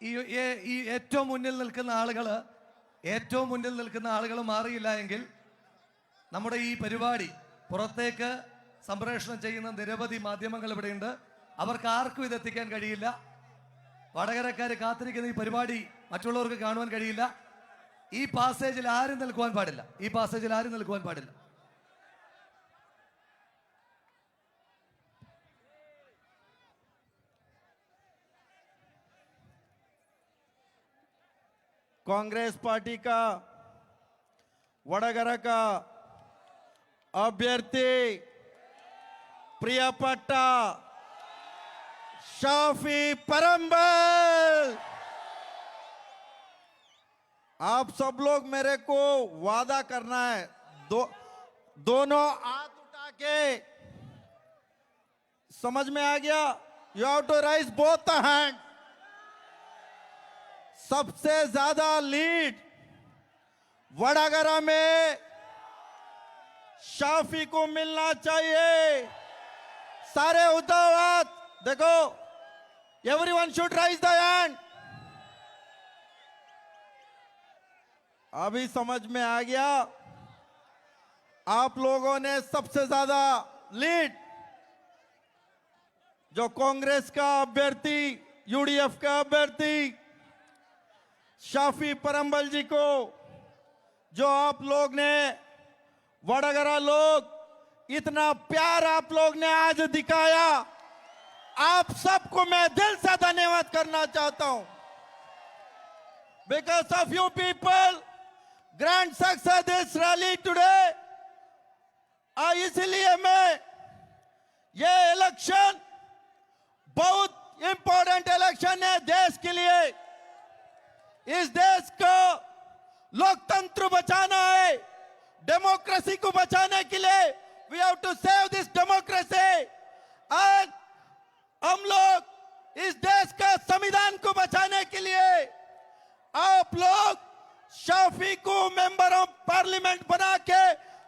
ഈ ഏറ്റവും മുന്നിൽ നിൽക്കുന്ന ആളുകൾ മാറിയില്ല എങ്കിൽ നമ്മുടെ ഈ പരിപാടി പുറത്തേക്ക് സംപ്രേഷണം ചെയ്യുന്ന നിരവധി മാധ്യമങ്ങൾ ഇവിടെയുണ്ട്. അവർക്ക് ആർക്കും ഇതെത്തിക്കാൻ കഴിയില്ല. വടകരക്കാർ കാത്തിരിക്കുന്ന ഈ പരിപാടി മറ്റുള്ളവർക്ക് കാണുവാൻ കഴിയില്ല. ഈ പാസേജിൽ ആരും നിൽക്കുവാൻ പാടില്ല. कांग्रेस पार्टी का वडगरा का अभ्यर्थी प्रियापट्टा शाफी परंबल, आप सब लोग मेरे को वादा करना है, दोनों हाथ उठा के, समझ में आ गया? You have to raise both the hand. सबसे ज्यादा लीड वडगरा में शाफी को मिलना चाहिए. सारे उद्धव देखो, everyone should rise the hand. अभी समझ में आ गया. आप लोगों ने सबसे ज्यादा लीड जो कांग्रेस का अभ्यर्थी, यूडीएफ का अभ्यर्थी शाफी परंबल जी को, जो आप लोग ने वडगरा लोग इतना प्यार आप लोग ने आज दिखाया, आप सबको मैं दिल से धन्यवाद करना चाहता हूं. Because of you people grand success this rally today. इसलिए मैं ये इलेक्शन बहुत इंपॉर्टेंट इलेक्शन है देश के लिए. इस देश को लोकतंत्र बचाना है, डेमोक्रेसी को बचाने के लिए we have to save this democracy. और हम लोग इस देश का संविधान को बचाने के लिए आप लोग शाफी को मेंबर ऑफ पार्लियामेंट बना के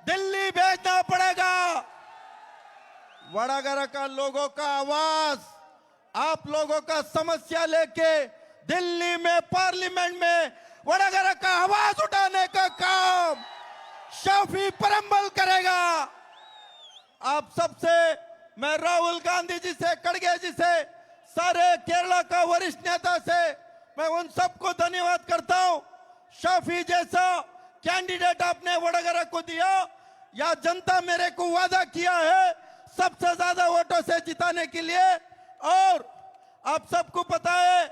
दिल्ली भेजना पड़ेगा. वडगरा का लोगों का आवाज, आप लोगों का समस्या लेके दिल्ली में पार्लियामेंट में वडगरा का आवाज उठाने का काम शाफी परंबल करेगा. आप सबसे मैं राहुल गांधी जी से, खड़गे जी से, सारे केरला का वरिष्ठ नेता से मैं उन सबको धन्यवाद करता हूं. शाफी जैसा कैंडिडेट आपने वडगरा को दिया, या जनता मेरे को वादा किया है सबसे ज्यादा वोटों से जिताने के लिए. और आप सबको पता है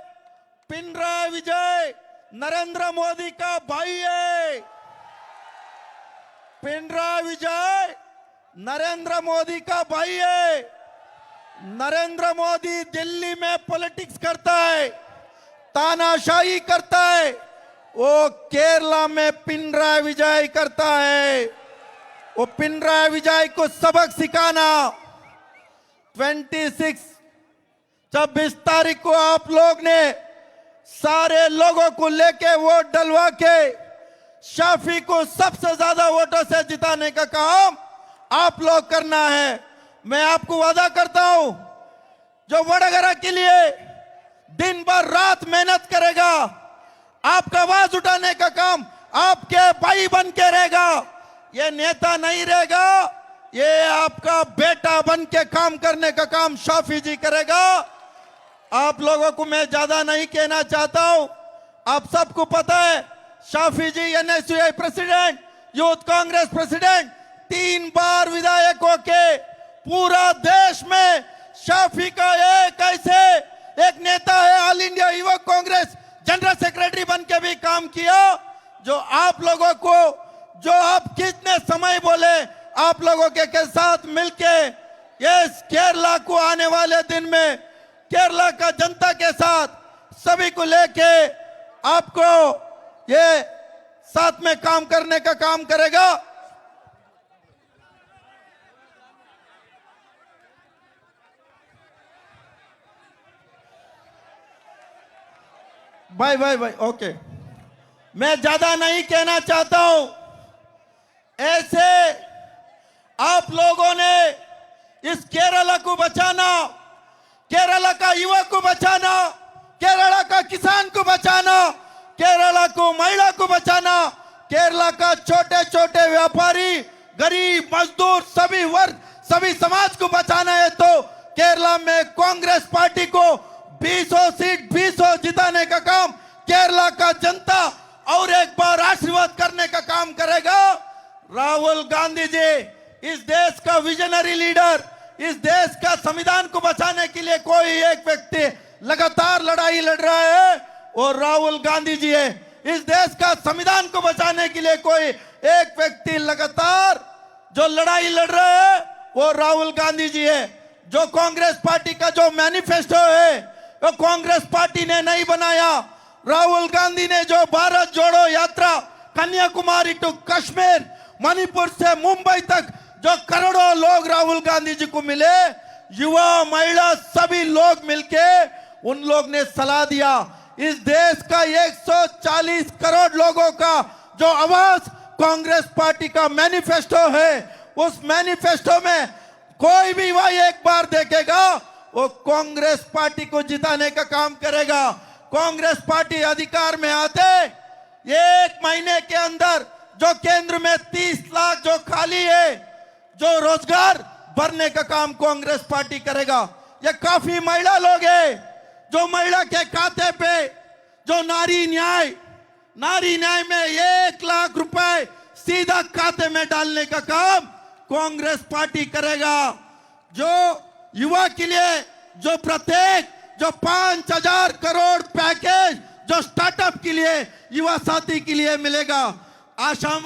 पिनराई विजय नरेंद्र मोदी का भाई है. पिनराई विजय नरेंद्र मोदी का भाई है. नरेंद्र मोदी दिल्ली में पॉलिटिक्स करता है, तानाशाही करता है. वो केरला में पिनराई विजय करता है. वो पिनराई विजय को सबक सिखाना. 26 तारीख को आप लोग ने सारे लोगों को लेके वोट डलवा के शाफी को सबसे ज्यादा वोटों से जिताने का काम आप लोग करना है. मैं आपको वादा करता हूं, जो वडगरा के लिए दिन भर रात मेहनत करेगा, आपका आवाज उठाने का काम आपके भाई बन के रहेगा. ये नेता नहीं रहेगा, ये आपका बेटा बन के काम करने का काम शाफी जी करेगा. आप लोगों को मैं ज्यादा नहीं कहना चाहता हूं. आप सबको पता है Shafi ji NSUI president, youth Congress president, 3 बार विधायक होके पूरा देश में शाफी का एक ऐसे एक नेता है, ऑल इंडिया युवक कांग्रेस जनरल सेक्रेटरी बन के भी काम किया. जो आप लोगों को, जो आप कितने समय बोले, आप लोगों के साथ मिलके इस केरला को आने वाले दिन में केरला का जनता के साथ सभी को लेके आपको ये साथ में काम करने का काम करेगा. भाई ओके, मैं ज्यादा नहीं कहना चाहता हूं. ऐसे आप लोगों ने इस केरला को बचाना, केरला का युवा को बचाना, केरला का किसान को केरला को, महिला को बचाना, केरला का छोटे छोटे व्यापारी, गरीब, मजदूर, सभी वर्ग, सभी समाज को बचाना है तो केरला में कांग्रेस पार्टी को 20 सीट 20 जिताने का काम केरला का जनता और एक बार आशीर्वाद करने का काम करेगा। राहुल गांधी जी इस देश का विजनरी लीडर, इस देश का संविधान को बचाने के लिए कोई एक व्यक्ति लगातार लड़ाई लड़ रहा है और राहुल गांधी जी है। इस देश का संविधान को बचाने के लिए कोई एक व्यक्ति लगातार जो लड़ाई लड़ रहा है वो राहुल गांधी जी है। जो कांग्रेस पार्टी का जो मैनिफेस्टो है वो कांग्रेस पार्टी ने नहीं बनाया। राहुल गांधी ने जो भारत जोड़ो यात्रा कन्याकुमारी टू कश्मीर, मणिपुर से मुंबई तक जो करोड़ों लोग राहुल गांधी जी को मिले, युवा, महिला, सभी लोग मिलके उन लोग ने सलाह दिया इस देश का 140 करोड़ लोगों का जो आवाज कांग्रेस पार्टी का मैनिफेस्टो है, उस मैनिफेस्टो में कोई भी वही एक बार देखेगा वो कांग्रेस पार्टी को जिताने का काम करेगा। कांग्रेस पार्टी अधिकार में आते 1 महीने के अंदर जो केंद्र में 30 लाख जो खाली है, जो रोजगार भरने का काम कांग्रेस पार्टी करेगा। ये काफी महिला लोग हैं जो महिला के खाते पे जो नारी न्याय में 1 लाख रुपए सीधा खाते में डालने का काम कांग्रेस पार्टी करेगा। जो युवा के लिए जो प्रत्येक जो 5,000 करोड़ पैकेज जो स्टार्टअप के लिए, युवा साथी के लिए मिलेगा। आशा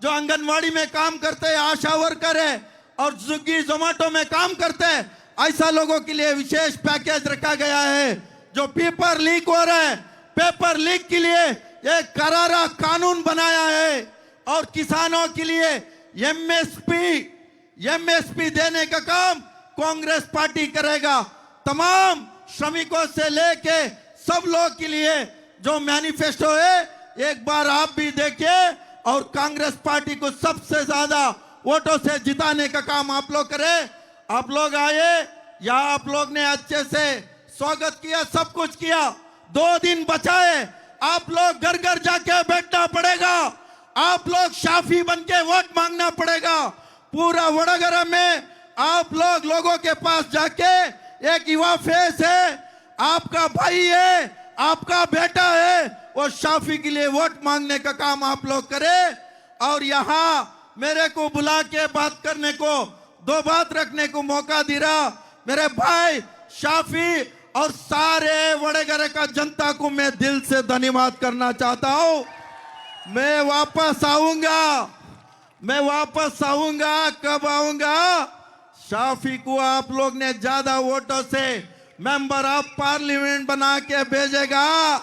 जो आंगनवाड़ी में काम करते हैं, आशा वर्कर है और स्विगी जोमेटो में काम करते हैं, ऐसा लोगों के लिए विशेष पैकेज रखा गया है। जो पेपर लीक हो रहा है, पेपर लीक के लिए एक करारा कानून बनाया है और किसानों के लिए एमएसपी देने का काम कांग्रेस पार्टी करेगा। तमाम श्रमिकों से लेके सब लोग के लिए जो मैनिफेस्टो है एक बार आप भी देखिए और कांग्रेस पार्टी को सबसे ज्यादा वोटों से जिताने का काम आप लोग करें। आप लोग आए, या आप लोग ने अच्छे से स्वागत किया, सब कुछ किया। 2 दिन बचाए, आप लोग घर घर जाके बैठना पड़ेगा, आप लोग शाफी बन के वोट मांगना पड़ेगा। पूरा वडोदरा में आप लोग लोगों के पास जाके, एक युवा फेस है, आपका भाई है, आपका बेटा है, वो शाफी के लिए वोट मांगने का काम आप लोग करें। और यहाँ मेरे को बुला के बात करने को, 2 बात रखने को मौका दे रहा मेरे भाई शाफी और सारे वडोदरा का जनता को मैं दिल से धन्यवाद करना चाहता हूं। मैं वापस आऊंगा, कब आऊंगा? शाफी को आप लोग ने ज्यादा वोटों से मेंबर ऑफ पार्लियामेंट बना के भेजेगा,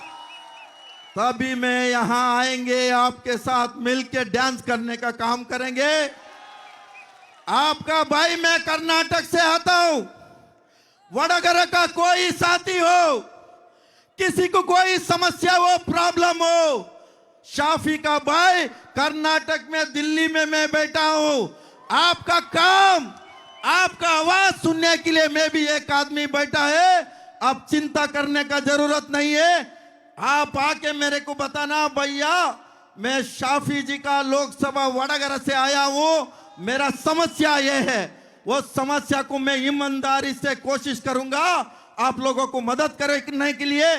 तभी मैं यहां आएंगे, आपके साथ मिलके डांस करने का काम करेंगे। आपका भाई मैं कर्नाटक से आता हूं। वडोदरा का कोई साथी हो, किसी को कोई समस्या हो, प्रॉब्लम हो, शाफी का भाई कर्नाटक में, दिल्ली में मैं बैठा हूं। आपका काम, आपका आवाज सुनने के लिए मैं भी एक आदमी बैठा है। अब चिंता करने का जरूरत नहीं है। आप आके मेरे को बताना, भैया मैं शाफी जी का लोकसभा वडोदरा से आया हूं, मेरा समस्या ये है, वो समस्या को मैं ईमानदारी से कोशिश करूंगा आप लोगों को मदद करने के लिए।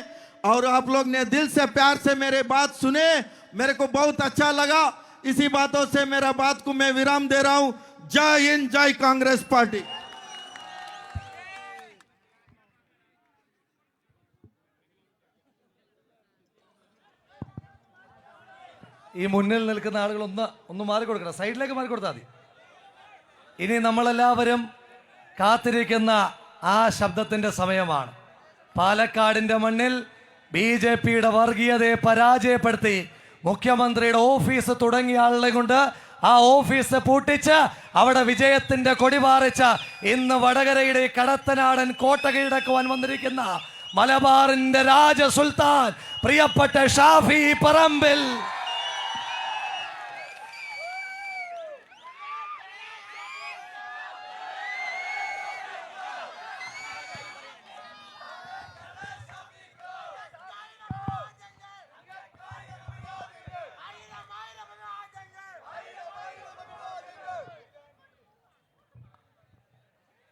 और आप लोग ने दिल से प्यार से मेरे बात सुने, मेरे को बहुत अच्छा लगा। इसी बातों से मेरा बात को मैं विराम दे रहा हूं। जय हिंद, जय कांग्रेस पार्टी। ഈ മുന്നിൽ നിൽക്കുന്ന ആളുകൾ ഒന്ന് മാറിക്കൊടുക്കണം, സൈഡിലേക്ക് മാറിക്കൊടുത്താൽ മതി. ഇനി നമ്മളെല്ലാവരും കാത്തിരിക്കുന്ന ആ ശബ്ദത്തിന്റെ സമയമാണ്. പാലക്കാടിന്റെ മണ്ണിൽ BJPയുടെ വർഗീയതയെ പരാജയപ്പെടുത്തി മുഖ്യമന്ത്രിയുടെ ഓഫീസ് തുടങ്ങിയ ആളുകളെ കൊണ്ട് ആ ഓഫീസ് പൂട്ടിച്ച് അവിടെ വിജയത്തിന്റെ കൊടി പാറിച്ച ഇന്ന് വടകരയുടെ കടത്തനാടൻ കോട്ട കീഴടക്കുവാൻ വന്നിരിക്കുന്ന മലബാറിന്റെ രാജ സുൽത്താൻ പ്രിയപ്പെട്ട ഷാഫി പറമ്പിൽ.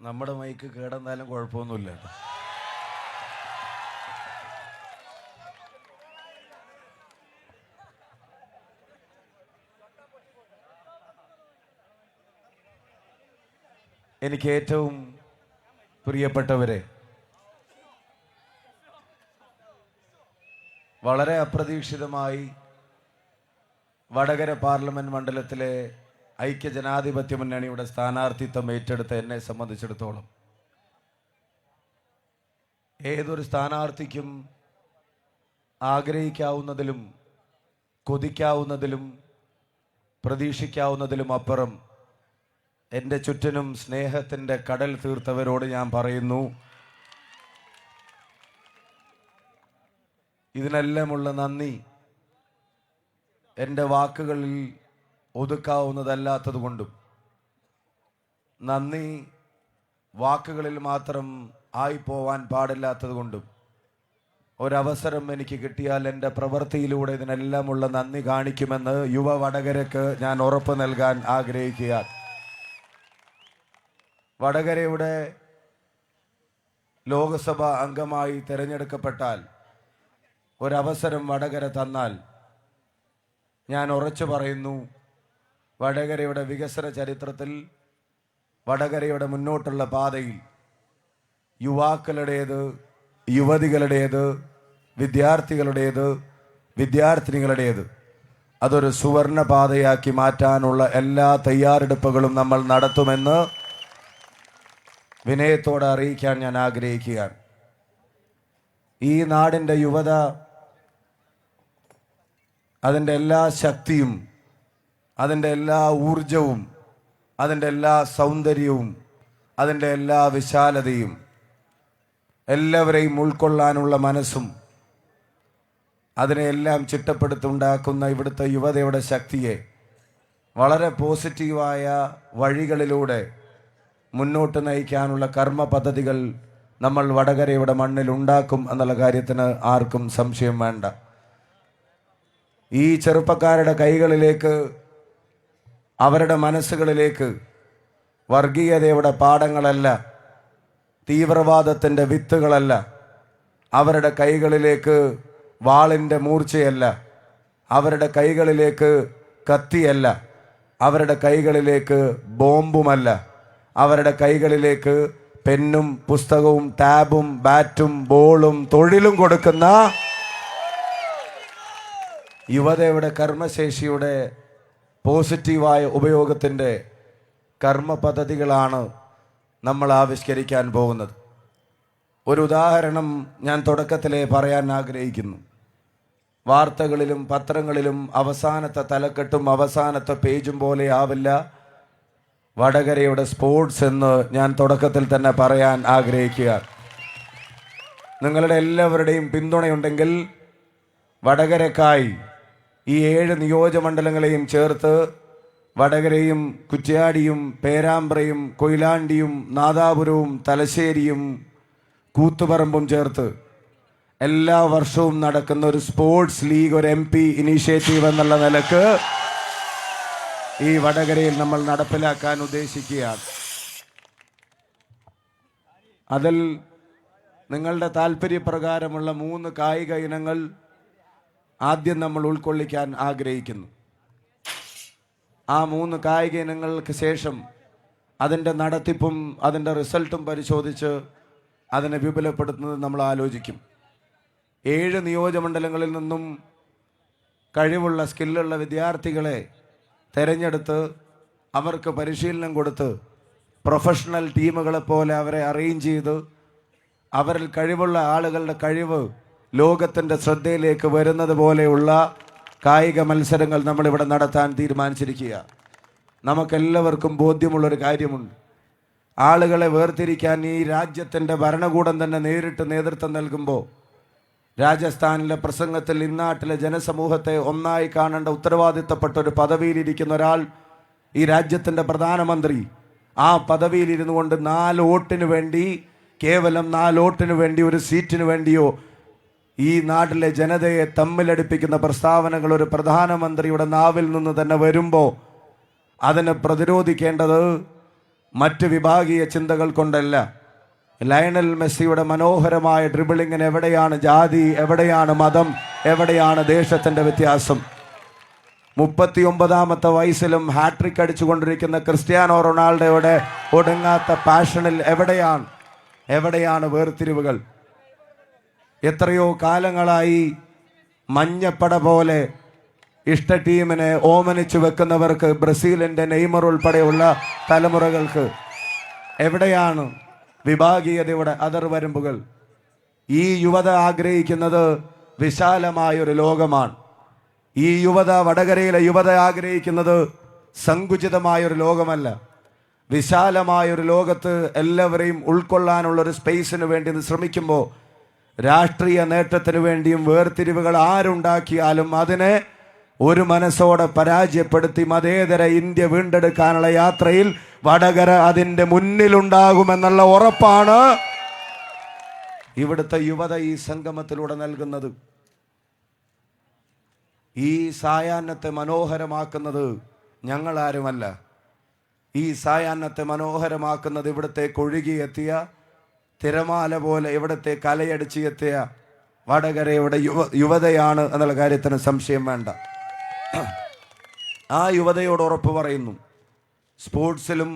നമ്മുടെ മൈക്ക് കേടെന്നാലും കുഴപ്പമൊന്നുമില്ല. എനിക്ക് ഏറ്റവും പ്രിയപ്പെട്ടവരെ, വളരെ അപ്രതീക്ഷിതമായി വടകര പാർലമെന്റ് മണ്ഡലത്തിലെ ഐക്യജനാധിപത്യ മുന്നണിയുടെ സ്ഥാനാർത്ഥിത്വം ഏറ്റെടുത്ത എന്നെ സംബന്ധിച്ചിടത്തോളം ഏതൊരു സ്ഥാനാർത്ഥിക്കും ആഗ്രഹിക്കാവുന്നതിലും കൊതിക്കാവുന്നതിലും പ്രതീക്ഷിക്കാവുന്നതിലും അപ്പുറം എൻ്റെ ചുറ്റിനും സ്നേഹത്തിൻ്റെ കടൽ തീർത്തവരോട് ഞാൻ പറയുന്നു, ഇതിനെല്ലാമുള്ള നന്ദി എൻ്റെ വാക്കുകളിൽ ഒതുക്കാവുന്നതല്ലാത്തത് കൊണ്ടും നന്ദി വാക്കുകളിൽ മാത്രം ആയിപ്പോവാൻ പാടില്ലാത്തത് കൊണ്ടും ഒരവസരം എനിക്ക് കിട്ടിയാൽ എൻ്റെ പ്രവൃത്തിയിലൂടെ ഇതിനെല്ലാമുള്ള നന്ദി കാണിക്കുമെന്ന് യുവ വടകരയ്ക്ക് ഞാൻ ഉറപ്പ് നൽകാൻ ആഗ്രഹിക്കുകയാണ്. വടകരയുടെ ലോകസഭ അംഗമായി തിരഞ്ഞെടുക്കപ്പെട്ടാൽ ഒരവസരം വടകര തന്നാൽ ഞാൻ ഉറച്ചു പറയുന്നു, വടകരയുടെ വികസന ചരിത്രത്തിൽ, വടകരയുടെ മുന്നോട്ടുള്ള പാതയിൽ യുവാക്കളുടേത്, യുവതികളുടേത്, വിദ്യാർത്ഥികളുടേത്, വിദ്യാർത്ഥിനികളുടേത് അതൊരു സുവർണ പാതയാക്കി മാറ്റാനുള്ള എല്ലാ തയ്യാറെടുപ്പുകളും നമ്മൾ നടത്തുമെന്ന് വിനയത്തോടെ അറിയിക്കാൻ ഞാൻ ആഗ്രഹിക്കുകയാണ്. ഈ നാടിൻ്റെ യുവത അതിൻ്റെ എല്ലാ ശക്തിയും, അതിൻ്റെ എല്ലാ ഊർജവും, അതിൻ്റെ എല്ലാ സൗന്ദര്യവും, അതിൻ്റെ എല്ലാ വിശാലതയും, എല്ലാവരെയും ഉൾക്കൊള്ളാനുള്ള മനസ്സും, അതിനെയെല്ലാം ചിട്ടപ്പെടുത്തുണ്ടാക്കുന്ന ഇവിടുത്തെ യുവതയുടെ ശക്തിയെ വളരെ പോസിറ്റീവായ വഴികളിലൂടെ മുന്നോട്ട് നയിക്കാനുള്ള കർമ്മ പദ്ധതികൾ നമ്മൾ വടകരയുടെ മണ്ണിൽ ഉണ്ടാക്കും എന്നുള്ള കാര്യത്തിന് ആർക്കും സംശയം വേണ്ട. ഈ ചെറുപ്പക്കാരുടെ കൈകളിലേക്ക്, അവരുടെ മനസ്സുകളിലേക്ക് വർഗീയതയുടെ പാഠങ്ങളല്ല, തീവ്രവാദത്തിൻ്റെ വിത്തുകളല്ല, അവരുടെ കൈകളിലേക്ക് വാളിൻ്റെ മൂർച്ചയല്ല, അവരുടെ കൈകളിലേക്ക് കത്തിയല്ല, അവരുടെ കൈകളിലേക്ക് ബോംബുമല്ല, അവരുടെ കൈകളിലേക്ക് പെന്നും പുസ്തകവും ടാബും ബാറ്റും ബോളും തൊഴിലും കൊടുക്കുന്ന യുവതയുടെ കർമ്മശേഷിയുടെ പോസിറ്റീവായ ഉപയോഗത്തിൻ്റെ കർമ്മ പദ്ധതികളാണ് നമ്മൾ ആവിഷ്കരിക്കാൻ പോകുന്നത്. ഒരു ഉദാഹരണം ഞാൻ തുടക്കത്തിലേ പറയാൻ ആഗ്രഹിക്കുന്നു. വാർത്തകളിലും പത്രങ്ങളിലും അവസാനത്തെ തലക്കെട്ടും അവസാനത്തെ പേജും പോലെ ആവില്ല വടകരയുടെ സ്പോർട്സ് എന്ന് ഞാൻ തുടക്കത്തിൽ തന്നെ പറയാൻ ആഗ്രഹിക്കുക. നിങ്ങളുടെ എല്ലാവരുടെയും പിന്തുണയുണ്ടെങ്കിൽ വടകരക്കായി ഈ 7 നിയോജകമണ്ഡലങ്ങളെയും ചേർത്ത് വടകരയും കുറ്റ്യാടിയും പേരാമ്പ്രയും കൊയിലാണ്ടിയും നാദാപുരവും തലശ്ശേരിയും കൂത്തുപറമ്പും ചേർത്ത് എല്ലാ വർഷവും നടക്കുന്ന ഒരു സ്പോർട്സ് ലീഗ്, ഒരു MP ഇനീഷ്യേറ്റീവ് എന്നുള്ള നിലക്ക് ഈ വടകരയിൽ നമ്മൾ നടപ്പിലാക്കാൻ ഉദ്ദേശിക്കുകയാണ്. അതിൽ നിങ്ങളുടെ താല്പര്യപ്രകാരമുള്ള 3 കായിക ഇനങ്ങൾ ആദ്യം നമ്മൾ ഉൾക്കൊള്ളിക്കാൻ ആഗ്രഹിക്കുന്നു. ആ 3 കായിക ഇനങ്ങൾക്ക് ശേഷം അതിൻ്റെ നടത്തിപ്പും അതിൻ്റെ റിസൾട്ടും പരിശോധിച്ച് അതിനെ വിപുലപ്പെടുത്തുന്നത് നമ്മൾ ആലോചിക്കും. 7 നിയോജകമണ്ഡലങ്ങളിൽ നിന്നും കഴിവുള്ള സ്കില്ലുള്ള വിദ്യാർത്ഥികളെ തിരഞ്ഞെടുത്ത് അവർക്ക് പരിശീലനം കൊടുത്ത് പ്രൊഫഷണൽ ടീമുകളെ പോലെ അവരെ അറേഞ്ച് ചെയ്ത് അവരിൽ കഴിവുള്ള ആളുകളുടെ കഴിവ് ലോകത്തിൻ്റെ ശ്രദ്ധയിലേക്ക് വരുന്നത് പോലെയുള്ള കായിക മത്സരങ്ങൾ നമ്മളിവിടെ നടത്താൻ തീരുമാനിച്ചിരിക്കുക. നമുക്കെല്ലാവർക്കും ബോധ്യമുള്ളൊരു കാര്യമുണ്ട്. ആളുകളെ വേർതിരിക്കാൻ ഈ രാജ്യത്തിൻ്റെ ഭരണകൂടം തന്നെ നേരിട്ട് നേതൃത്വം നൽകുമ്പോൾ രാജസ്ഥാനിലെ പ്രസംഗത്തിൽ ഇന്നാട്ടിലെ ജനസമൂഹത്തെ ഒന്നായി കാണേണ്ട ഉത്തരവാദിത്തപ്പെട്ട ഒരു പദവിയിലിരിക്കുന്ന ഒരാൾ, ഈ രാജ്യത്തിൻ്റെ പ്രധാനമന്ത്രി, ആ പദവിയിലിരുന്നു കൊണ്ട് 4 വോട്ടിന് വേണ്ടി, കേവലം 4 വോട്ടിന് വേണ്ടി, ഒരു സീറ്റിന് വേണ്ടിയോ ഈ നാട്ടിലെ ജനതയെ തമ്മിലടിപ്പിക്കുന്ന പ്രസ്താവനകൾ ഒരു പ്രധാനമന്ത്രിയുടെ നാവിൽ നിന്ന് തന്നെ വരുമ്പോൾ അതിനെ പ്രതിരോധിക്കേണ്ടത് മറ്റ് വിഭാഗീയ ചിന്തകൾ കൊണ്ടല്ല. ലയണൽ മെസ്സിയുടെ മനോഹരമായ ഡ്രിബിളിങ്ങിന് എവിടെയാണ് ജാതി, എവിടെയാണ് മതം, എവിടെയാണ് ദേശത്തിൻ്റെ വ്യത്യാസം? 39ാമത്തെ വയസ്സിലും ഹാട്രിക് അടിച്ചുകൊണ്ടിരിക്കുന്ന ക്രിസ്ത്യാനോ റൊണാൾഡോയുടെ ഒടുങ്ങാത്ത പാഷനിൽ എവിടെയാണ് വേർതിരിവുകൾ? എത്രയോ കാലങ്ങളായി മഞ്ഞപ്പട പോലെ ഇഷ്ട ടീമിനെ ഓമനിച്ചു വെക്കുന്നവർക്ക്, ബ്രസീലിൻ്റെ നെയ്മർ ഉൾപ്പെടെയുള്ള തലമുറകൾക്ക് എവിടെയാണ് വിഭാഗീയതയുടെ അതിർവരമ്പുകൾ? ഈ യുവത ആഗ്രഹിക്കുന്നത് വിശാലമായൊരു ലോകമാണ്. ഈ യുവത, വടകരയിലെ യുവത ആഗ്രഹിക്കുന്നത് സങ്കുചിതമായൊരു ലോകമല്ല, വിശാലമായൊരു ലോകത്ത് എല്ലാവരെയും ഉൾക്കൊള്ളാനുള്ളൊരു സ്പേസിന് വേണ്ടി ശ്രമിക്കുമ്പോൾ രാഷ്ട്രീയ നേട്ടത്തിന് വേണ്ടിയും വേർതിരിവുകൾ ആരുണ്ടാക്കിയാലും അതിനെ ഒരു മനസ്സോടെ പരാജയപ്പെടുത്തി മതേതര ഇന്ത്യ വീണ്ടെടുക്കാനുള്ള യാത്രയിൽ വടകര അതിൻ്റെ മുന്നിലുണ്ടാകുമെന്നുള്ള ഉറപ്പാണ് ഇവിടുത്തെ യുവത ഈ സംഗമത്തിലൂടെ നൽകുന്നത്. ഈ സായാഹ്നത്തെ മനോഹരമാക്കുന്നത് ഞങ്ങളാരുമല്ല. ഈ സായാഹ്നത്തെ മനോഹരമാക്കുന്നത് ഇവിടത്തേക്ക് ഒഴുകിയെത്തിയ തിരമാല പോലെ ഇവിടത്തെ കലയടിച്ച് എത്തിയ വടകരയുടെ യുവതയാണ് എന്നുള്ള കാര്യത്തിന് സംശയം വേണ്ട. ആ യുവതയോട് ഉറപ്പ് പറയുന്നു, സ്പോർട്സിലും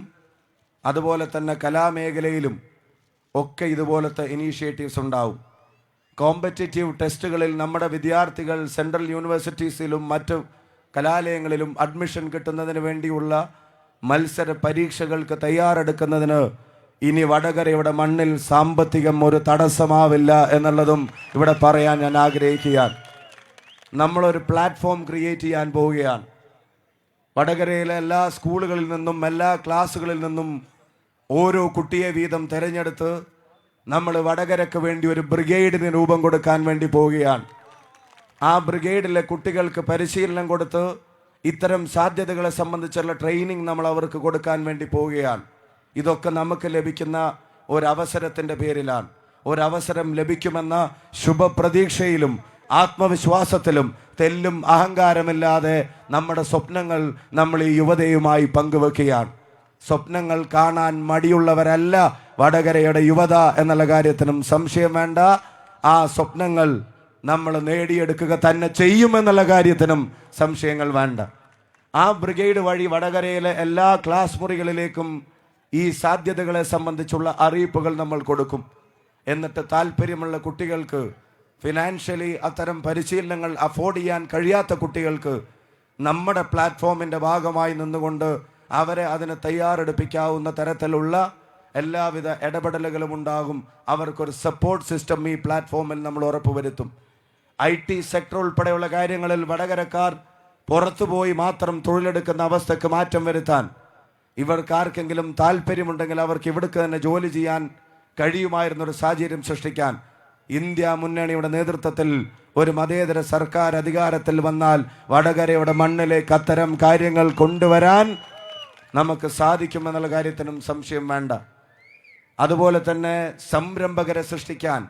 അതുപോലെ തന്നെ കലാമേഖലയിലും ഒക്കെ ഇതുപോലത്തെ ഇനീഷ്യേറ്റീവ്സ് ഉണ്ടാവും. കോമ്പറ്റേറ്റീവ് ടെസ്റ്റുകളിൽ നമ്മുടെ വിദ്യാർത്ഥികൾ സെൻട്രൽ യൂണിവേഴ്സിറ്റീസിലും മറ്റു കലാലയങ്ങളിലും അഡ്മിഷൻ കിട്ടുന്നതിന് വേണ്ടിയുള്ള മത്സര പരീക്ഷകൾക്ക് തയ്യാറെടുക്കുന്നതിന് ഇനി വടകരയുടെ മണ്ണിൽ സാമ്പത്തികം ഒരു തടസ്സമാവില്ല എന്നുള്ളതും ഇവിടെ പറയാൻ ഞാൻ ആഗ്രഹിക്കുകയാണ്. നമ്മളൊരു പ്ലാറ്റ്ഫോം ക്രിയേറ്റ് ചെയ്യാൻ പോവുകയാണ്. വടകരയിലെ എല്ലാ സ്കൂളുകളിൽ നിന്നും എല്ലാ ക്ലാസ്സുകളിൽ നിന്നും ഓരോ കുട്ടിയെ വീതം തിരഞ്ഞെടുത്ത് നമ്മൾ വടകരയ്ക്ക് വേണ്ടി ഒരു ബ്രിഗേഡിന് രൂപം കൊടുക്കാൻ വേണ്ടി പോവുകയാണ്. ആ ബ്രിഗേഡിലെ കുട്ടികൾക്ക് പരിശീലനം കൊടുത്ത് ഇത്തരം സാധ്യതകളെ സംബന്ധിച്ചുള്ള ട്രെയിനിങ് നമ്മൾ അവർക്ക് കൊടുക്കാൻ വേണ്ടി പോവുകയാണ്. ഇതൊക്കെ നമുക്ക് ലഭിക്കുന്ന ഒരവസരത്തിൻ്റെ പേരിലാണ്. ഒരവസരം ലഭിക്കുമെന്ന ശുഭപ്രതീക്ഷയിലും ആത്മവിശ്വാസത്തിലും തെല്ലും അഹങ്കാരമില്ലാതെ നമ്മുടെ സ്വപ്നങ്ങൾ നമ്മൾ ഈ യുവതയുമായി പങ്കുവെക്കുകയാണ്. സ്വപ്നങ്ങൾ കാണാൻ മടിയുള്ളവരല്ല വടകരയുടെ യുവത എന്നുള്ള കാര്യത്തിനും സംശയം വേണ്ട. ആ സ്വപ്നങ്ങൾ നമ്മൾ നേടിയെടുക്കുക തന്നെ ചെയ്യുമെന്നുള്ള കാര്യത്തിനും സംശയങ്ങൾ വേണ്ട. ആ ബ്രിഗേഡ് വഴി വടകരയിലെ എല്ലാ ക്ലാസ് മുറികളിലേക്കും ഈ സാധ്യതകളെ സംബന്ധിച്ചുള്ള അറിയിപ്പുകൾ നമ്മൾ കൊടുക്കും. എന്നിട്ട് താല്പര്യമുള്ള കുട്ടികൾക്ക്, ഫിനാൻഷ്യലി അത്തരം പരിശീലനങ്ങൾ അഫോർഡ് ചെയ്യാൻ കഴിയാത്ത കുട്ടികൾക്ക് നമ്മുടെ പ്ലാറ്റ്ഫോമിൻ്റെ ഭാഗമായി നിന്നുകൊണ്ട് അവരെ അതിന് തയ്യാറെടുപ്പിക്കാവുന്ന തരത്തിലുള്ള എല്ലാവിധ ഇടപെടലുകളും ഉണ്ടാകും. അവർക്കൊരു സപ്പോർട്ട് സിസ്റ്റം ഈ പ്ലാറ്റ്ഫോമിൽ നമ്മൾ ഉറപ്പുവരുത്തും. IT സെക്ടർ ഉൾപ്പെടെയുള്ള കാര്യങ്ങളിൽ വടകരക്കാർ പുറത്തുപോയി മാത്രം തൊഴിലെടുക്കുന്ന അവസ്ഥയ്ക്ക് മാറ്റം വരുത്താൻ, ഇവർക്കാർക്കെങ്കിലും താല്പര്യമുണ്ടെങ്കിൽ അവർക്ക് ഇവിടേക്ക് തന്നെ ജോലി ചെയ്യാൻ കഴിയുമായിരുന്നൊരു സാഹചര്യം സൃഷ്ടിക്കാൻ ഇന്ത്യ മുന്നണിയുടെ നേതൃത്വത്തിൽ ഒരു മതേതര സർക്കാർ അധികാരത്തിൽ വന്നാൽ വടകരയുടെ മണ്ണിലേക്ക് അത്തരം കാര്യങ്ങൾ കൊണ്ടുവരാൻ നമുക്ക് സാധിക്കുമെന്നുള്ള കാര്യത്തിനും സംശയം വേണ്ട. അതുപോലെ തന്നെ സംരംഭകരെ സൃഷ്ടിക്കാൻ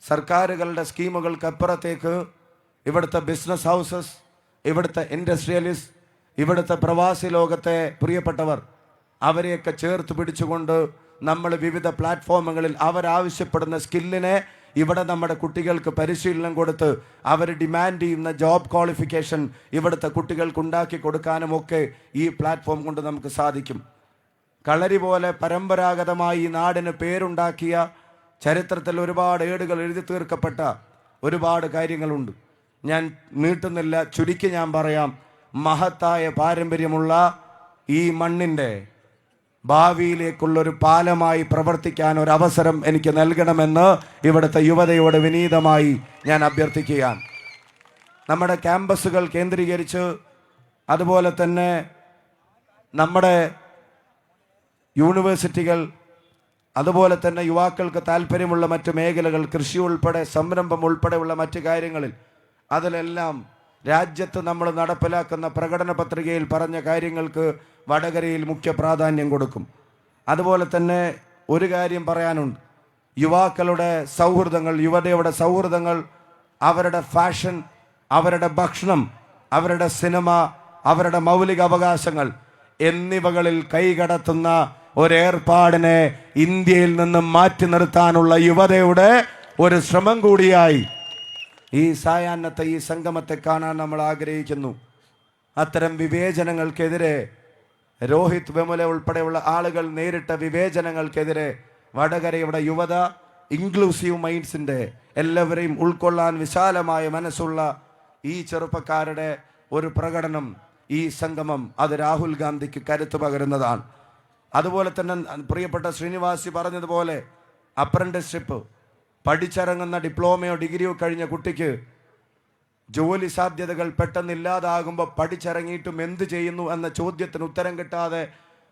സർക്കാരുകളുടെ സ്കീമുകൾക്കപ്പുറത്തേക്ക് ഇവിടുത്തെ ബിസിനസ് ഹൗസസ്, ഇവിടുത്തെ ഇൻഡസ്ട്രിയലിസ്റ്റ്, ഇവിടുത്തെ പ്രവാസി ലോകത്തെ പ്രിയപ്പെട്ടവർ, അവരെയൊക്കെ ചേർത്ത് പിടിച്ചുകൊണ്ട് നമ്മൾ വിവിധ പ്ലാറ്റ്ഫോമുകളിൽ അവരാവശ്യപ്പെടുന്ന സ്കില്ലിനെ ഇവിടെ നമ്മുടെ കുട്ടികൾക്ക് പരിശീലനം കൊടുത്ത് അവർ ഡിമാൻഡ് ചെയ്യുന്ന ജോബ് ക്വാളിഫിക്കേഷൻ ഇവിടുത്തെ കുട്ടികൾക്ക് ഉണ്ടാക്കി കൊടുക്കാനുമൊക്കെ ഈ പ്ലാറ്റ്ഫോം കൊണ്ട് നമുക്ക് സാധിക്കും. കളരി പോലെ പരമ്പരാഗതമായി ഈ നാടിന് പേരുണ്ടാക്കിയ, ചരിത്രത്തിൽ ഒരുപാട് ഏടുകൾ എഴുതി തീർക്കപ്പെട്ട ഒരുപാട് കാര്യങ്ങളുണ്ട്. ഞാൻ നീട്ടുന്നില്ല, ചുരുക്കി ഞാൻ പറയാം. മഹത്തായ പാരമ്പര്യമുള്ള ഈ മണ്ണിൻ്റെ ഭാവിയിലേക്കുള്ളൊരു പാലമായി പ്രവർത്തിക്കാൻ ഒരു അവസരം എനിക്ക് നൽകണമെന്ന് ഇവിടുത്തെ യുവതയോട് വിനീതമായി ഞാൻ അഭ്യർത്ഥിക്കുകയാണ്. നമ്മുടെ ക്യാമ്പസുകൾ കേന്ദ്രീകരിച്ച്, അതുപോലെ തന്നെ നമ്മുടെ യൂണിവേഴ്സിറ്റികൾ, അതുപോലെ തന്നെ യുവാക്കൾക്ക് താല്പര്യമുള്ള മറ്റു മേഖലകൾ, കൃഷി ഉൾപ്പെടെ, സംരംഭം ഉൾപ്പെടെയുള്ള മറ്റു കാര്യങ്ങളിൽ, അതിലെല്ലാം രാജ്യത്ത് നമ്മൾ നടപ്പിലാക്കുന്ന പ്രകടന പത്രികയിൽ പറഞ്ഞ കാര്യങ്ങൾക്ക് വടകരയിൽ മുഖ്യ പ്രാധാന്യം കൊടുക്കും. അതുപോലെ തന്നെ ഒരു കാര്യം പറയാനുണ്ട്. യുവാക്കളുടെ സൗഹൃദങ്ങൾ, യുവതയുടെ സൗഹൃദങ്ങൾ, അവരുടെ ഫാഷൻ, അവരുടെ ഭക്ഷണം, അവരുടെ സിനിമ, അവരുടെ മൗലിക അവകാശങ്ങൾ എന്നിവകളിൽ കൈകടത്തുന്ന ഒരേർപ്പാടിനെ ഇന്ത്യയിൽ നിന്നും മാറ്റി നിർത്താനുള്ള യുവതയുടെ ഒരു ശ്രമം കൂടിയായി ഈ സായാഹ്നത്തെ, ഈ സംഗമത്തെ കാണാൻ നമ്മൾ ആഗ്രഹിക്കുന്നു. അത്തരം വിവേചനങ്ങൾക്കെതിരെ രോഹിത് വെമുല ഉൾപ്പെടെയുള്ള ആളുകൾ നേരിട്ട വിവേചനങ്ങൾക്കെതിരെ വടകരയുടെ യുവത ഇൻക്ലൂസീവ് മൈൻഡ്സിൻ്റെ, എല്ലാവരെയും ഉൾക്കൊള്ളാൻ വിശാലമായ മനസ്സുള്ള ഈ ചെറുപ്പക്കാരുടെ ഒരു പ്രകടനം, ഈ സംഗമം, അത് രാഹുൽ ഗാന്ധിക്ക് കരുത്ത് പകരുന്നതാണ്. അതുപോലെ തന്നെ പ്രിയപ്പെട്ട ശ്രീനിവാസി പറഞ്ഞതുപോലെ അപ്രന്റീസ്ഷിപ്പ് പഠിച്ചിറങ്ങുന്ന ഡിപ്ലോമയോ ഡിഗ്രിയോ കഴിഞ്ഞ കുട്ടിക്ക് ജോലി സാധ്യതകൾ പെട്ടെന്നില്ലാതാകുമ്പോൾ പഠിച്ചിറങ്ങിയിട്ടും എന്ത് ചെയ്യുന്നു എന്ന ചോദ്യത്തിന് ഉത്തരം കിട്ടാതെ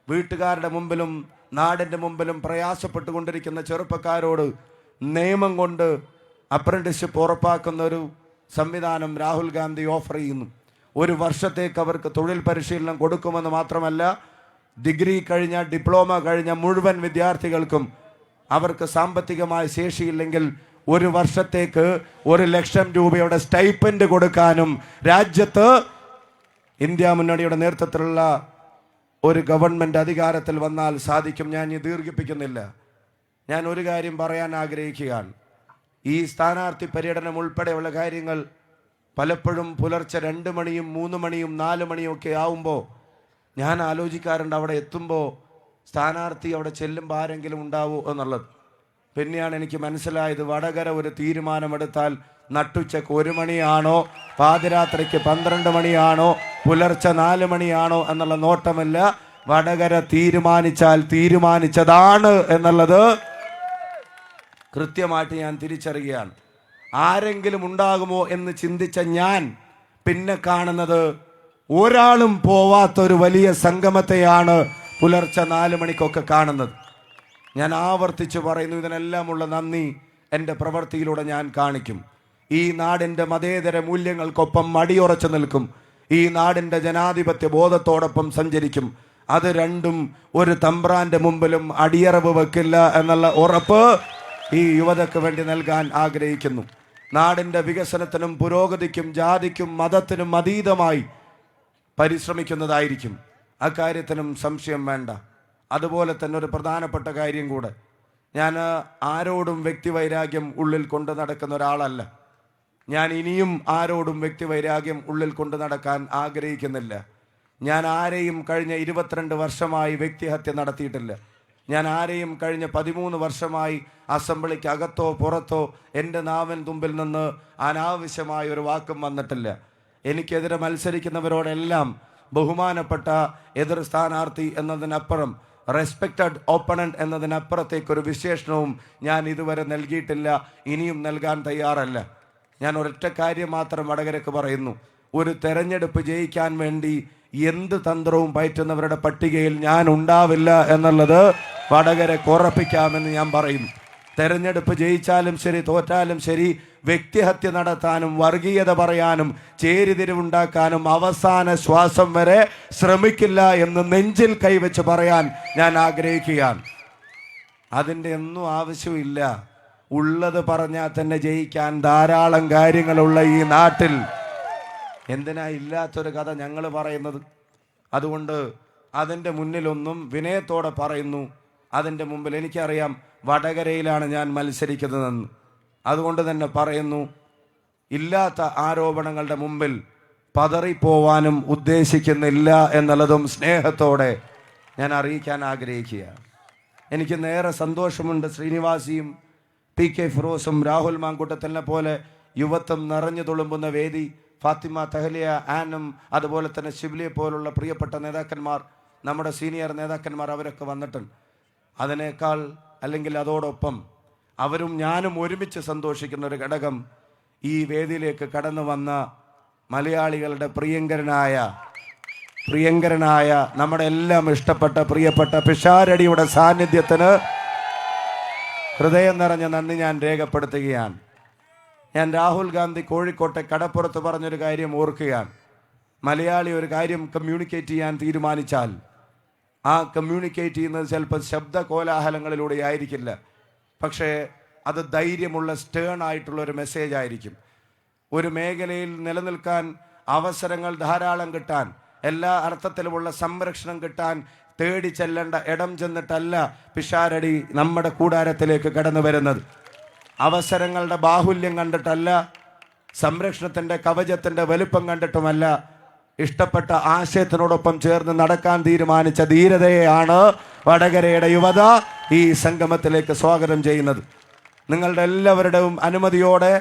വീട്ടുകാരുടെ മുമ്പിലും നാടിൻ്റെ മുമ്പിലും പ്രയാസപ്പെട്ടുകൊണ്ടിരിക്കുന്ന ചെറുപ്പക്കാരോട് നിയമം കൊണ്ട് അപ്രന്റീസ്ഷിപ്പ് ഉറപ്പാക്കുന്ന ഒരു സംവിധാനം രാഹുൽ ഗാന്ധി ഓഫർ ചെയ്യുന്നു. ഒരു വർഷത്തേക്ക് അവർക്ക് തൊഴിൽ പരിശീലനം കൊടുക്കുമെന്ന് മാത്രമല്ല, ഡിഗ്രി കഴിഞ്ഞ, ഡിപ്ലോമ കഴിഞ്ഞ മുഴുവൻ വിദ്യാർത്ഥികൾക്കും അവർക്ക് സാമ്പത്തികമായ ശേഷിയില്ലെങ്കിൽ ഒരു വർഷത്തേക്ക് 1,00,000 രൂപയുടെ സ്റ്റൈപ്പൻഡ് കൊടുക്കാനും രാജ്യത്ത് ഇന്ത്യ മുന്നണിയുടെ നേതൃത്വത്തിലുള്ള ഒരു ഗവൺമെൻറ് അധികാരത്തിൽ വന്നാൽ സാധിക്കും. ഞാൻ ഈ ദീർഘിപ്പിക്കുന്നില്ല. ഞാൻ ഒരു കാര്യം പറയാൻ ആഗ്രഹിക്കുകയാണ്. ഈ സ്ഥാനാർത്ഥി പര്യടനം ഉൾപ്പെടെയുള്ള കാര്യങ്ങൾ പലപ്പോഴും പുലർച്ചെ 2 മണിയും 3 മണിയും 4 മണിയും ഒക്കെ ആവുമ്പോൾ ഞാൻ ആലോചിക്കാറുണ്ട്, അവിടെ എത്തുമ്പോൾ സ്ഥാനാർത്ഥി അവിടെ ചെല്ലുമ്പോൾ ആരെങ്കിലും ഉണ്ടാവോ എന്നുള്ളത്. പിന്നെയാണ് എനിക്ക് മനസ്സിലായത്, വടകര ഒരു തീരുമാനമെടുത്താൽ നട്ടുച്ചക്ക് 1 മണിയാണോ, പാതിരാത്രിക്ക് 12 മണിയാണോ, പുലർച്ചെ 4 മണിയാണോ എന്നുള്ള നോട്ടമല്ല, വടകര തീരുമാനിച്ചാൽ തീരുമാനിച്ചതാണ് എന്നുള്ളത് കൃത്യമായിട്ട് ഞാൻ തിരിച്ചറിയുകയാണ്. ആരെങ്കിലും ഉണ്ടാകുമോ എന്ന് ചിന്തിച്ച ഞാൻ പിന്നെ കാണുന്നത് ഒരാളും പോവാത്തൊരു വലിയ സംഗമത്തെയാണ് പുലർച്ചെ 4 മണിക്കൊക്കെ കാണുന്നത്. ഞാൻ ആവർത്തിച്ച് പറയുന്നു, ഇതിനെല്ലാമുള്ള നന്ദി എൻ്റെ പ്രവൃത്തിയിലൂടെ ഞാൻ കാണിക്കും. ഈ നാടിൻ്റെ മതേതര മൂല്യങ്ങൾക്കൊപ്പം അടിയുറച്ചു നിൽക്കും. ഈ നാടിൻ്റെ ജനാധിപത്യ ബോധത്തോടൊപ്പം സഞ്ചരിക്കും. അത് രണ്ടും ഒരു തമ്പ്രാൻ്റെ മുമ്പിലും അടിയറവ് വെക്കില്ല എന്നുള്ള ഉറപ്പ് ഈ യുവതയ്ക്ക് വേണ്ടി നൽകാൻ ആഗ്രഹിക്കുന്നു. നാടിൻ്റെ വികസനത്തിനും പുരോഗതിക്കും ജാതിക്കും മതത്തിനും അതീതമായി പരിശ്രമിക്കുന്നതായിരിക്കും. അക്കാര്യത്തിനും സംശയം വേണ്ട. അതുപോലെ തന്നെ ഒരു പ്രധാനപ്പെട്ട കാര്യം കൂടെ, ഞാൻ ആരോടും വ്യക്തിവൈരാഗ്യം ഉള്ളിൽ കൊണ്ട് നടക്കുന്ന ഒരാളല്ല. ഞാൻ ഇനിയും ആരോടും വ്യക്തിവൈരാഗ്യം ഉള്ളിൽ കൊണ്ട് നടക്കാൻ ആഗ്രഹിക്കുന്നില്ല. ഞാൻ ആരെയും കഴിഞ്ഞ 22 വർഷമായി വ്യക്തിഹത്യ നടത്തിയിട്ടില്ല. ഞാൻ ആരെയും കഴിഞ്ഞ 13 വർഷമായി അസംബ്ലിക്ക് അകത്തോ പുറത്തോ എൻ്റെ നാവിൻ തുമ്പിൽ നിന്ന് അനാവശ്യമായ ഒരു വാക്കും വന്നിട്ടില്ല. എനിക്കെതിരെ മത്സരിക്കുന്നവരോടെല്ലാം ബഹുമാനപ്പെട്ട എതിർ സ്ഥാനാർത്ഥി എന്നതിനപ്പുറം റെസ്പെക്റ്റഡ് ഓപ്പണന്റ് എന്നതിനപ്പുറത്തേക്കൊരു വിശേഷണവും ഞാൻ ഇതുവരെ നൽകിയിട്ടില്ല, ഇനിയും നൽകാൻ തയ്യാറല്ല. ഞാൻ ഒരൊറ്റ കാര്യം മാത്രം വടകരക്ക് പറയുന്നു, ഒരു തെരഞ്ഞെടുപ്പ് ജയിക്കാൻ വേണ്ടി എന്ത് തന്ത്രവും പയറ്റുന്നവരുടെ പട്ടികയിൽ ഞാൻ ഉണ്ടാവില്ല എന്നുള്ളത് വടകരക്ക് ഉറപ്പിക്കാമെന്ന് ഞാൻ പറയുന്നു. തെരഞ്ഞെടുപ്പ് ജയിച്ചാലും ശരി തോറ്റാലും ശരി വ്യക്തിഹത്യ നടത്താനും വർഗീയത പറയാനും ചേരിതിരിവുണ്ടാക്കാനും അവസാന ശ്വാസം വരെ ശ്രമിക്കില്ല എന്ന് നെഞ്ചിൽ കൈവച്ച് പറയാൻ ഞാൻ ആഗ്രഹിക്കുകയാണ്. അതിൻ്റെ ഒന്നും ആവശ്യമില്ല. ഉള്ളത് പറഞ്ഞാൽ തന്നെ ജയിക്കാൻ ധാരാളം കാര്യങ്ങളുള്ള ഈ നാട്ടിൽ എന്തിനാ ഇല്ലാത്തൊരു കഥ ഞങ്ങൾ പറയുന്നത്? അതുകൊണ്ട് അതിൻ്റെ മുന്നിലൊന്നും വിനയത്തോടെ പറയുന്നു. അതിൻ്റെ മുമ്പിൽ എനിക്കറിയാം വടകരയിലാണ് ഞാൻ മത്സരിക്കുന്നതെന്ന്. അതുകൊണ്ട് തന്നെ പറയുന്നു, ഇല്ലാത്ത ആരോപണങ്ങളുടെ മുമ്പിൽ പതറിപ്പോവാനും ഉദ്ദേശിക്കുന്നില്ല എന്നുള്ളതും സ്നേഹത്തോടെ ഞാൻ അറിയിക്കാൻ ആഗ്രഹിക്കുക. എനിക്ക് നേരെ സന്തോഷമുണ്ട്. ശ്രീനിവാസിയും PK ഫിറോസും രാഹുൽ മാങ്കൂട്ടത്തിനെ പോലെ യുവത്വം നിറഞ്ഞു തുളുമ്പുന്ന വേദി, ഫാത്തിമ തഹലിയ ആനും അതുപോലെ തന്നെ ശിബ്ലിയെ പോലുള്ള പ്രിയപ്പെട്ട നേതാക്കന്മാർ, നമ്മുടെ സീനിയർ നേതാക്കന്മാർ, അവരൊക്കെ വന്നിട്ടുണ്ട്. അതിനേക്കാൾ അല്ലെങ്കിൽ അതോടൊപ്പം അവരും ഞാനും ഒരുമിച്ച് സന്തോഷിക്കുന്ന ഒരു ഘടകം, ഈ വേദിയിലേക്ക് കടന്നു വന്ന മലയാളികളുടെ പ്രിയങ്കരനായ നമ്മുടെ എല്ലാം ഇഷ്ടപ്പെട്ട പ്രിയപ്പെട്ട പിഷാരടിയുടെ സാന്നിധ്യത്തിന് ഹൃദയം നിറഞ്ഞ നന്ദി ഞാൻ രേഖപ്പെടുത്തുകയാണ്. ഞാൻ രാഹുൽ ഗാന്ധി കോഴിക്കോട്ടെ കടപ്പുറത്ത് പറഞ്ഞൊരു കാര്യം ഓർക്കുകയാണ്. മലയാളി ഒരു കാര്യം കമ്മ്യൂണിക്കേറ്റ് ചെയ്യാൻ തീരുമാനിച്ചാൽ ആ കമ്മ്യൂണിക്കേറ്റ് ചെയ്യുന്നത് ചിലപ്പോൾ ശബ്ദ കോലാഹലങ്ങളിലൂടെ ആയിരിക്കില്ല, പക്ഷേ അത് ധൈര്യമുള്ള സ്റ്റേൺ ആയിട്ടുള്ള ഒരു മെസ്സേജ് ആയിരിക്കും. ഒരു മേഖലയിൽ നിലനിൽക്കാൻ അവസരങ്ങൾ ധാരാളം കിട്ടാൻ, എല്ലാ അർത്ഥത്തിലുമുള്ള സംരക്ഷണം കിട്ടാൻ തേടി ചെല്ലേണ്ട ഇടം ചെന്നിട്ടല്ല പിഷാരടി നമ്മുടെ കൂടാരത്തിലേക്ക് കടന്നു വരുന്നത്. അവസരങ്ങളുടെ ബാഹുല്യം കണ്ടിട്ടല്ല, സംരക്ഷണത്തിൻ്റെ കവചത്തിൻ്റെ വലുപ്പം കണ്ടിട്ടുമല്ല, ഇഷ്ടപ്പെട്ട ആശയത്തിനോടൊപ്പം ചേർന്ന് നടക്കാൻ തീരുമാനിച്ച ധീരതയെയാണ് വടകരയുടെ യുവത ഈ സംഗമത്തിലേക്ക് സ്വാഗതം ചെയ്യുന്നത്. നിങ്ങളുടെ എല്ലാവരുടെയും അനുമതിയോടെ,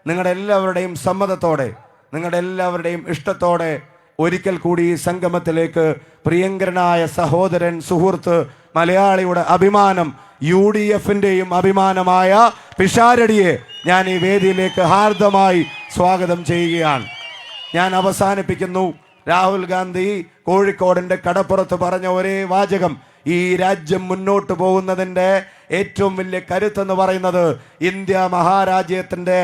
നിങ്ങളുടെ എല്ലാവരുടെയും സമ്മതത്തോടെ, നിങ്ങളുടെ എല്ലാവരുടെയും ഇഷ്ടത്തോടെ ഒരിക്കൽ കൂടി ഈ സംഗമത്തിലേക്ക് പ്രിയങ്കരനായ സഹോദരൻ, സുഹൃത്ത്, മലയാളിയുടെ അഭിമാനം, UDFിൻ്റെയും അഭിമാനമായ പിഷാരടിയെ ഞാൻ ഈ വേദിയിലേക്ക് ഹാർദമായി സ്വാഗതം ചെയ്യുകയാണ്. ഞാൻ അവസാനിപ്പിക്കുന്നു. രാഹുൽ ഗാന്ധി കോഴിക്കോടിൻ്റെ കടപ്പുറത്ത് പറഞ്ഞ ഒരേ വാചകം, ഈ രാജ്യം മുന്നോട്ട് പോകുന്നതിൻ്റെ ഏറ്റവും വലിയ കരുത്തെന്ന് പറയുന്നത് ഇന്ത്യ മഹാരാജ്യത്തിൻ്റെ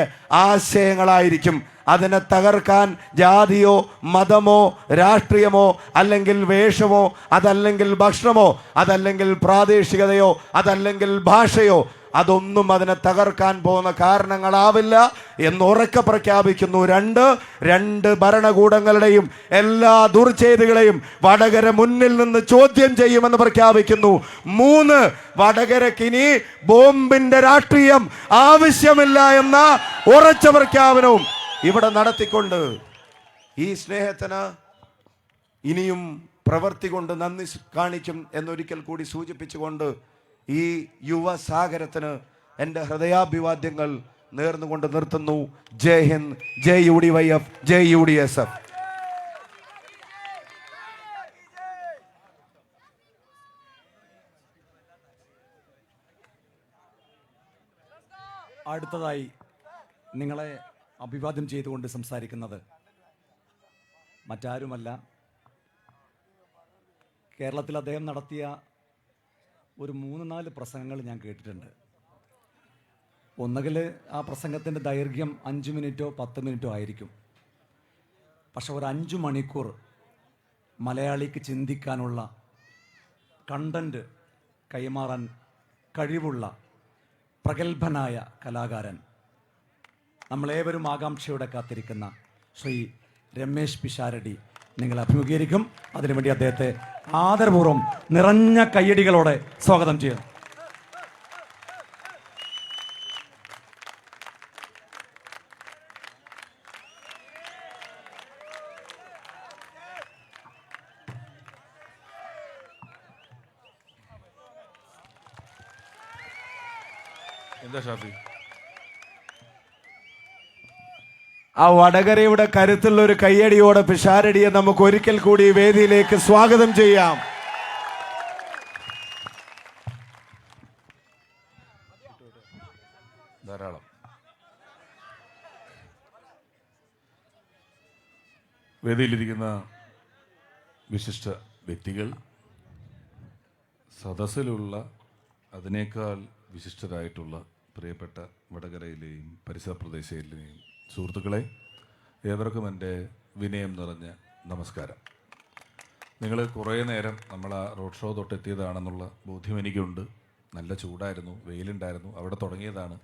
ആശയങ്ങളായിരിക്കും. അതിനെ തകർക്കാൻ ജാതിയോ മതമോ രാഷ്ട്രീയമോ അല്ലെങ്കിൽ വേഷമോ അതല്ലെങ്കിൽ ഭക്ഷണമോ അതല്ലെങ്കിൽ പ്രാദേശികതയോ അതല്ലെങ്കിൽ ഭാഷയോ അതൊന്നും അതിനെ തകർക്കാൻ പോകുന്ന കാരണങ്ങളാവില്ല എന്ന് ഉറക്കെ പ്രഖ്യാപിക്കുന്നു. രണ്ട് ഭരണകൂടങ്ങളുടെയും എല്ലാ ദുർചെയ്തികളെയും വടകര മുന്നിൽ നിന്ന് ചോദ്യം ചെയ്യുമെന്ന് പ്രഖ്യാപിക്കുന്നു. 3 വടകരക്കിനി ബോംബിന്റെ രാഷ്ട്രീയം ആവശ്യമില്ല എന്ന ഉറച്ച പ്രഖ്യാപനവും ഇവിടെ നടത്തിക്കൊണ്ട് ഈ സ്നേഹത്തിന് ഇനിയും പ്രവൃത്തി കൊണ്ട് നന്ദി കാണിക്കും എന്നൊരിക്കൽ കൂടി സൂചിപ്പിച്ചുകൊണ്ട് ഈ യുവസാഗരത്തിന് എൻ്റെ ഹൃദയാഭിവാദ്യങ്ങൾ നേർന്നുകൊണ്ട് നിർത്തുന്നു. ജയ് ഹിന്ദ്, ജയ് UDYF, ജയ് UDSF. അടുത്തതായി നിങ്ങളെ അഭിവാദ്യം ചെയ്തുകൊണ്ട് സംസാരിക്കുന്നത് മറ്റാരുമല്ല, കേരളത്തിൽ അദ്ദേഹം നടത്തിയ ഒരു 3-4 പ്രസംഗങ്ങൾ ഞാൻ കേട്ടിട്ടുണ്ട്. ഒന്നുകിൽ ആ പ്രസംഗത്തിൻ്റെ ദൈർഘ്യം 5 മിനിറ്റോ 10 മിനിറ്റോ ആയിരിക്കും. പക്ഷെ ഒരു 5 മണിക്കൂർ മലയാളിക്ക് ചിന്തിക്കാനുള്ള കണ്ടന്റ് കൈമാറാൻ കഴിവുള്ള പ്രഗത്ഭനായ കലാകാരൻ, നമ്മളേവരും ആകാംക്ഷയോടെ കാത്തിരിക്കുന്ന ശ്രീ രമേശ് പിഷാരടി നിങ്ങൾ അഭിമുഖീകരിക്കും. അതിനുവേണ്ടി അദ്ദേഹത്തെ ആദരപൂർവ്വം നിറഞ്ഞ കയ്യടികളോടെ സ്വാഗതം ചെയ്യുന്നു. എന്താ ഷാഫി? ആ വടകരയുടെ കരുത്തുള്ള ഒരു കയ്യടിയോടെ പിഷാരടിയെ നമുക്ക് ഒരിക്കൽ കൂടി വേദിയിലേക്ക് സ്വാഗതം ചെയ്യാം. ധാരാളം. വേദിയിലിരിക്കുന്ന വിശിഷ്ട വ്യക്തികൾ, സദസ്സിലുള്ള അതിനേക്കാൾ വിശിഷ്ടരായിട്ടുള്ള പ്രിയപ്പെട്ട വടകരയിലെയും പരിസര പ്രദേശങ്ങളിലെയും സുഹൃത്തുക്കളെ, ഏവർക്കും എൻ്റെ വിനയം നിറഞ്ഞ നമസ്കാരം. നിങ്ങൾ കുറേ നേരം നമ്മൾ ആ റോഡ് ഷോ തൊട്ടെത്തിയതാണെന്നുള്ള ബോധ്യം എനിക്കുണ്ട്. നല്ല ചൂടായിരുന്നു, വെയിലുണ്ടായിരുന്നു, അവിടെ തുടങ്ങിയതാണ്.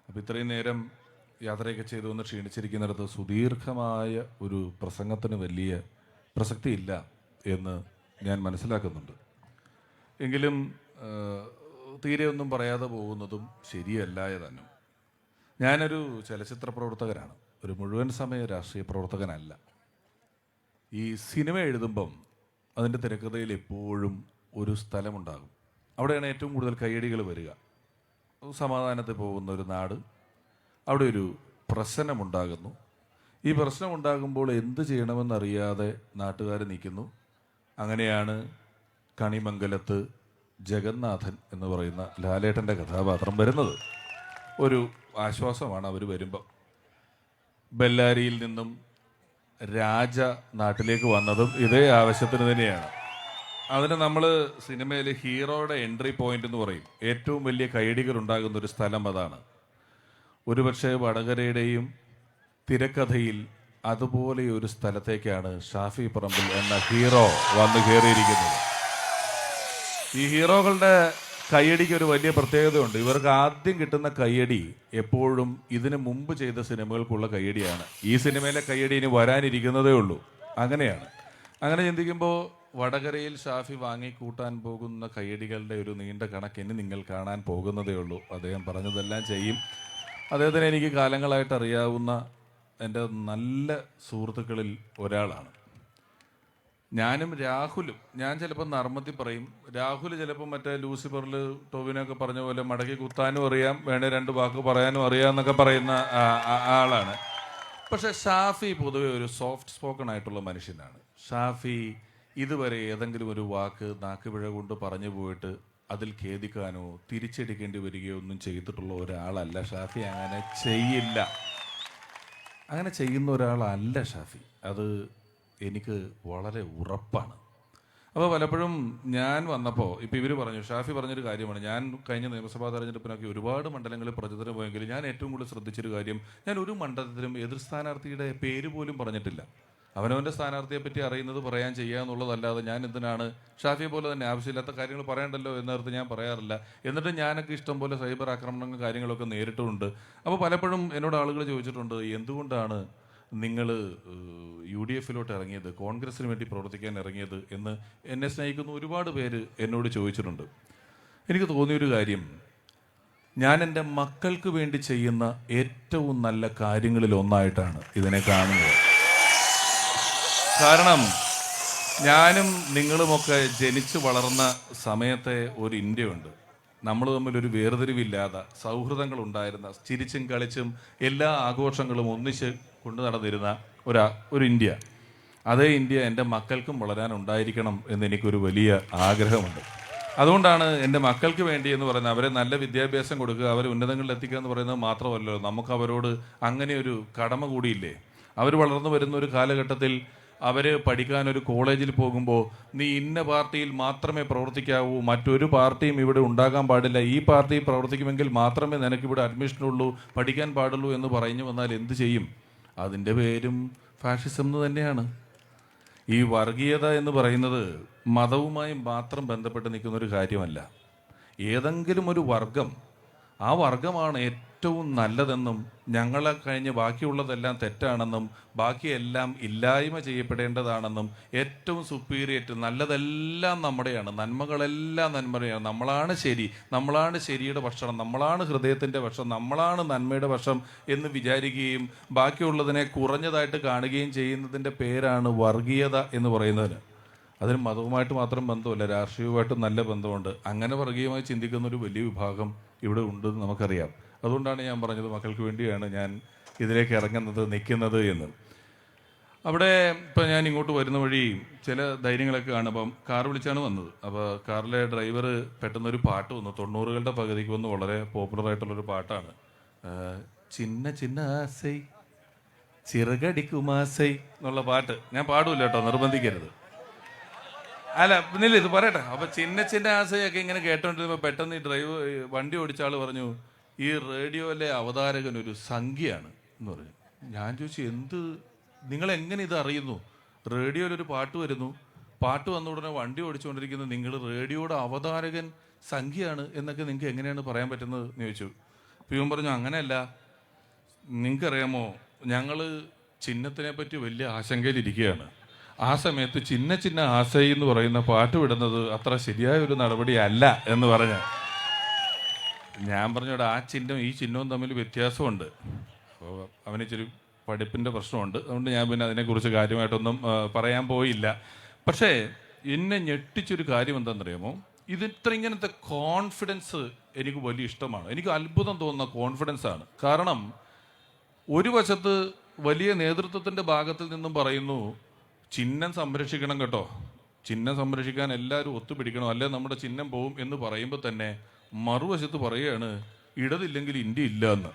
അപ്പോൾ ഇത്രയും നേരം യാത്രയൊക്കെ ചെയ്തു വന്ന് ക്ഷീണിച്ചിരിക്കുന്നിടത്ത് സുദീർഘമായ ഒരു പ്രസംഗത്തിന് വലിയ പ്രസക്തിയില്ല എന്ന് ഞാൻ മനസ്സിലാക്കുന്നുണ്ട്. എങ്കിലും തീരെ ഒന്നും പറയാതെ പോകുന്നതും ശരിയല്ല താനും. ഞാനൊരു ചലച്ചിത്ര പ്രവർത്തകനാണ്, ഒരു മുഴുവൻ സമയ രാഷ്ട്രീയ പ്രവർത്തകനല്ല. ഈ സിനിമ എഴുതുമ്പം അതിൻ്റെ തിരക്കഥയിൽ എപ്പോഴും ഒരു സ്ഥലമുണ്ടാകും. അവിടെയാണ് ഏറ്റവും കൂടുതൽ കയ്യടികൾ വരിക. സമാധാനത്തിൽ പോകുന്ന ഒരു നാട്, അവിടെ ഒരു പ്രശ്നമുണ്ടാകുന്നു. ഈ പ്രശ്നമുണ്ടാകുമ്പോൾ എന്ത് ചെയ്യണമെന്നറിയാതെ നാട്ടുകാർ നിൽക്കുന്നു. അങ്ങനെയാണ് കണിമംഗലത്ത് ജഗന്നാഥൻ എന്ന് പറയുന്ന ലാലേട്ടൻ്റെ കഥാപാത്രം വരുന്നത്. ഒരു ആശ്വാസമാണ് അവർ വരുമ്പം. ബെല്ലാരിയിൽ നിന്നും രാജ നാട്ടിലേക്ക് വന്നതും ഇതേ ആവശ്യത്തിന് തന്നെയാണ്. അതിന് നമ്മൾ സിനിമയിൽ ഹീറോയുടെ എൻട്രി പോയിന്റ് എന്ന് പറയും. ഏറ്റവും വലിയ കൈയടികൾ ഉണ്ടാകുന്ന ഒരു സ്ഥലം അതാണ്. ഒരുപക്ഷെ വടകരയുടെയും തിരക്കഥയിൽ അതുപോലെ ഒരു സ്ഥലത്തേക്കാണ് ഷാഫി പറമ്പിൽ എന്ന ഹീറോ വന്നു കയറിയിരിക്കുന്നത്. ഈ ഹീറോകളുടെ കയ്യടിക്ക് ഒരു വലിയ പ്രത്യേകതയുണ്ട്. ഇവർക്ക് ആദ്യം കിട്ടുന്ന കയ്യടി എപ്പോഴും ഇതിനു മുമ്പ് ചെയ്ത സിനിമകൾക്കുള്ള കയ്യടിയാണ്. ഈ സിനിമയിലെ കയ്യടി ഇനി വരാനിരിക്കുന്നതേ ഉള്ളൂ. അങ്ങനെയാണ്. അങ്ങനെ ചിന്തിക്കുമ്പോൾ വടകരയിൽ ഷാഫി വാങ്ങിക്കൂട്ടാൻ പോകുന്ന കയ്യടികളുടെ ഒരു നീണ്ട കണക്കിന് നിങ്ങൾ കാണാൻ പോകുന്നതേ ഉള്ളൂ. അദ്ദേഹം പറഞ്ഞതെല്ലാം ചെയ്യും. അദ്ദേഹത്തിന് എനിക്ക് കാലങ്ങളായിട്ട് അറിയാവുന്ന എൻ്റെ നല്ല സുഹൃത്തുക്കളിൽ ഒരാളാണ്. ഞാനും രാഹുലും, ഞാൻ ചിലപ്പോൾ നർമ്മത്തിൽ പറയും, രാഹുൽ ചിലപ്പോൾ മറ്റേ ലൂസിഫറിൽ ടോവിനൊക്കെ പറഞ്ഞ പോലെ മടക്കി കുത്താനും അറിയാം, വേണേ 2 വാക്ക് പറയാനും അറിയാമെന്നൊക്കെ പറയുന്ന ആളാണ്. പക്ഷെ ഷാഫി പൊതുവെ ഒരു സോഫ്റ്റ് സ്പോക്കൺ ആയിട്ടുള്ള മനുഷ്യനാണ്. ഷാഫി ഇതുവരെ ഏതെങ്കിലും ഒരു വാക്ക് നാക്കുപിഴ കൊണ്ട് പറഞ്ഞു പോയിട്ട് അതിൽ ഖേദിക്കാനോ തിരിച്ചടിക്കേണ്ടി വരികയോ ഒന്നും ചെയ്തിട്ടുള്ള ഒരാളല്ല ഷാഫി. അങ്ങനെ ചെയ്യില്ല, അങ്ങനെ ചെയ്യുന്ന ഒരാളല്ല ഷാഫി. അത് എനിക്ക് വളരെ ഉറപ്പാണ്. അപ്പോൾ പലപ്പോഴും ഞാൻ വന്നപ്പോൾ ഇപ്പോൾ ഇവർ പറഞ്ഞു, ഷാഫി പറഞ്ഞൊരു കാര്യമാണ്. ഞാൻ കഴിഞ്ഞ നിയമസഭാ തെരഞ്ഞെടുപ്പിനൊക്കെ ഒരുപാട് മണ്ഡലങ്ങളിൽ പ്രചരണത്തിന് പോയെങ്കിലും ഞാൻ ഏറ്റവും കൂടുതൽ ശ്രദ്ധിച്ചൊരു കാര്യം, ഞാൻ ഒരു മണ്ഡലത്തിലും എതിർ സ്ഥാനാർത്ഥിയുടെ പേര് പോലും പറഞ്ഞിട്ടില്ല. അവനവൻ്റെ സ്ഥാനാർത്ഥിയെ പറ്റി അറിയുന്നത് പറയാൻ ചെയ്യുക എന്നുള്ളതല്ലാതെ ഞാൻ എന്തിനാണ് ഷാഫിയെ പോലെ തന്നെ ആവശ്യമില്ലാത്ത കാര്യങ്ങൾ പറയണ്ടല്ലോ എന്നർത്ഥം ഞാൻ പറയാറില്ല. എന്നിട്ട് ഞാനൊക്കെ ഇഷ്ടം പോലെ സൈബർ ആക്രമണങ്ങൾ കാര്യങ്ങളൊക്കെ നേരിട്ടുമുണ്ട്. അപ്പോൾ പലപ്പോഴും എന്നോട് ആളുകൾ ചോദിച്ചിട്ടുണ്ട്, എന്തുകൊണ്ടാണ് നിങ്ങൾ UDF ഇറങ്ങിയത്, കോൺഗ്രസിന് വേണ്ടി പ്രവർത്തിക്കാൻ ഇറങ്ങിയത് എന്ന് എന്നെ സ്നേഹിക്കുന്ന ഒരുപാട് പേര് എന്നോട് ചോദിച്ചിട്ടുണ്ട്. എനിക്ക് തോന്നിയൊരു കാര്യം, ഞാൻ എൻ്റെ മക്കൾക്ക് വേണ്ടി ചെയ്യുന്ന ഏറ്റവും നല്ല കാര്യങ്ങളിൽ ഒന്നായിട്ടാണ് ഇതിനെ കാണുന്നത്. കാരണം ഞാനും നിങ്ങളുമൊക്കെ ജനിച്ചു വളർന്ന സമയത്തെ ഒരു ഇന്ത്യയുണ്ട്. നമ്മൾ തമ്മിലൊരു വേർതിരിവില്ലാതെ സൗഹൃദങ്ങൾ ഉണ്ടായിരുന്ന, ചിരിച്ചും കളിച്ചും എല്ലാ ആഘോഷങ്ങളും ഒന്നിച്ച് കൊണ്ടു നടന്നിരുന്ന ഒരു ഇന്ത്യ. അതേ ഇന്ത്യ എൻ്റെ മക്കൾക്കും വളരാനുണ്ടായിരിക്കണം എന്ന് എനിക്കൊരു വലിയ ആഗ്രഹമുണ്ട്. അതുകൊണ്ടാണ് എൻ്റെ മക്കൾക്ക് വേണ്ടി എന്ന് പറയുന്നത്, അവരെ നല്ല വിദ്യാഭ്യാസം കൊടുക്കുക, അവരെ ഉന്നതങ്ങളിൽ എത്തിക്കുക എന്ന് പറയുന്നത് മാത്രമല്ലോ, നമുക്ക് അവരോട് അങ്ങനെ ഒരു കടമ കൂടിയില്ലേ? അവർ വളർന്നു വരുന്ന ഒരു കാലഘട്ടത്തിൽ അവർ പഠിക്കാനൊരു കോളേജിൽ പോകുമ്പോൾ നീ ഇന്ന പാർട്ടിയിൽ മാത്രമേ പ്രവർത്തിക്കാവൂ, മറ്റൊരു പാർട്ടിയും ഇവിടെ ഉണ്ടാകാൻ പാടില്ല, ഈ പാർട്ടി പ്രവർത്തിക്കുമെങ്കിൽ മാത്രമേ നിനക്കിവിടെ അഡ്മിഷനുള്ളൂ, പഠിക്കാൻ പാടുള്ളൂ എന്ന് പറഞ്ഞു വന്നാൽ എന്ത് ചെയ്യും? അതിൻ്റെ പേരും ഫാഷിസം എന്ന് തന്നെയാണ്. ഈ വർഗീയത എന്ന് പറയുന്നത് മതവുമായി മാത്രം ബന്ധപ്പെട്ട് നിൽക്കുന്ന ഒരു കാര്യമല്ല. ഏതെങ്കിലും ഒരു വർഗം, ആ വർഗമാണ് ഏറ്റവും നല്ലതെന്നും ഞങ്ങളെ കഴിഞ്ഞ് ബാക്കിയുള്ളതെല്ലാം തെറ്റാണെന്നും ബാക്കിയെല്ലാം ഇല്ലായ്മ ചെയ്യപ്പെടേണ്ടതാണെന്നും ഏറ്റവും സുപ്പീരിയറ്റ് നല്ലതെല്ലാം നമ്മുടെയാണ്, നന്മകളെല്ലാം നന്മയാണ്, നമ്മളാണ് ശരി, നമ്മളാണ് ശരിയുടെ പക്ഷം, നമ്മളാണ് ഹൃദയത്തിൻ്റെ പക്ഷം, നമ്മളാണ് നന്മയുടെ പക്ഷം എന്ന് വിചാരിക്കുകയും ബാക്കിയുള്ളതിനെ കുറഞ്ഞതായിട്ട് കാണുകയും ചെയ്യുന്നതിൻ്റെ പേരാണ് വർഗീയത എന്ന് പറയുന്നതിന്. അതിന് മതവുമായിട്ട് മാത്രം ബന്ധമല്ല, രാഷ്ട്രീയവുമായിട്ടും നല്ല ബന്ധമുണ്ട്. അങ്ങനെ വർഗീയമായി ചിന്തിക്കുന്ന ഒരു വലിയ വിഭാഗം ഇവിടെ ഉണ്ടെന്ന് നമുക്കറിയാം. അതുകൊണ്ടാണ് ഞാൻ പറഞ്ഞത് മക്കൾക്ക് വേണ്ടിയാണ് ഞാൻ ഇതിലേക്ക് ഇറങ്ങുന്നത്, നിൽക്കുന്നത് എന്ന്. അവിടെ ഇപ്പം ഞാൻ ഇങ്ങോട്ട് വരുന്ന വഴി ചില ധൈര്യങ്ങളൊക്കെ കാണുമ്പം കാർ വിളിച്ചാണ് വന്നത്. അപ്പോൾ കാറിലെ ഡ്രൈവർ പെട്ടെന്നൊരു പാട്ട് വന്നു, 90കളുടെ പകുതിക്ക് വന്ന് വളരെ പോപ്പുലറായിട്ടുള്ളൊരു പാട്ടാണ്. ചിന്ന ചിന്ന ആസൈ ചിറകടിക്കുമാസൈ എന്നുള്ള പാട്ട്. ഞാൻ പാടില്ല കേട്ടോ, നിർബന്ധിക്കരുത്. അല്ല പിന്നില്ല, ഇത് പറയട്ടെ. അപ്പൊ ചിന്ന ചിന്ന ആശയൊക്കെ ഇങ്ങനെ കേട്ടോണ്ടിരുന്നപ്പോ പെട്ടെന്ന് ഈ വണ്ടി ഓടിച്ച ആള് പറഞ്ഞു, ഈ റേഡിയോയിലെ അവതാരകൻ ഒരു സംഖ്യയാണ് എന്ന് പറഞ്ഞു. ഞാൻ ചോദിച്ചു, എന്ത്, നിങ്ങൾ എങ്ങനെ ഇത് അറിയുന്നു? റേഡിയോയിലൊരു പാട്ട് വരുന്നു, പാട്ട് വന്ന ഉടനെ വണ്ടി ഓടിച്ചുകൊണ്ടിരിക്കുന്നത് നിങ്ങൾ റേഡിയോയുടെ അവതാരകൻ സംഖ്യയാണ് എന്നൊക്കെ നിങ്ങൾക്ക് എങ്ങനെയാണ് പറയാൻ പറ്റുന്നത് എന്ന് ചോദിച്ചു. അപ്പോൾ ഇവൻ പറഞ്ഞു, അങ്ങനെയല്ല, നിങ്ങൾക്കറിയാമോ, ഞങ്ങൾ ചിഹ്നത്തിനെ പറ്റി വലിയ ആശങ്കയിലിരിക്കുകയാണ്. ആ സമയത്ത് ചിന്ന ചിന്ന ആശയി എന്ന് പറയുന്ന പാട്ട് വിടുന്നത് അത്ര ശരിയായ ഒരു നടപടിയല്ല എന്ന് പറഞ്ഞ. ഞാൻ പറഞ്ഞോടെ ആ ചിഹ്നം ഈ ചിഹ്നവും തമ്മിൽ വ്യത്യാസമുണ്ട്. അപ്പോൾ അവനിച്ചിരി പഠിപ്പിൻ്റെ പ്രശ്നമുണ്ട്, അതുകൊണ്ട് ഞാൻ പിന്നെ അതിനെക്കുറിച്ച് കാര്യമായിട്ടൊന്നും പറയാൻ പോയില്ല. പക്ഷേ എന്നെ ഞെട്ടിച്ചൊരു കാര്യം എന്താണെന്നറിയാമോ, ഇങ്ങനത്തെ കോൺഫിഡൻസ് എനിക്ക് വലിയ ഇഷ്ടമാണ്. എനിക്ക് അത്ഭുതം തോന്നുന്ന കോൺഫിഡൻസ് ആണ്. കാരണം ഒരു വശത്ത് വലിയ നേതൃത്വത്തിൻ്റെ ഭാഗത്തിൽ നിന്നും പറയുന്നു, ചിഹ്നം സംരക്ഷിക്കണം കേട്ടോ, ചിഹ്നം സംരക്ഷിക്കാൻ എല്ലാവരും ഒത്തുപിടിക്കണം, അല്ലെ നമ്മുടെ ചിഹ്നം പോവും എന്ന് പറയുമ്പോൾ തന്നെ മറുവശത്ത് പറയുകയാണ് ഇടതില്ലെങ്കിൽ ഇന്ത്യ ഇല്ല എന്ന്.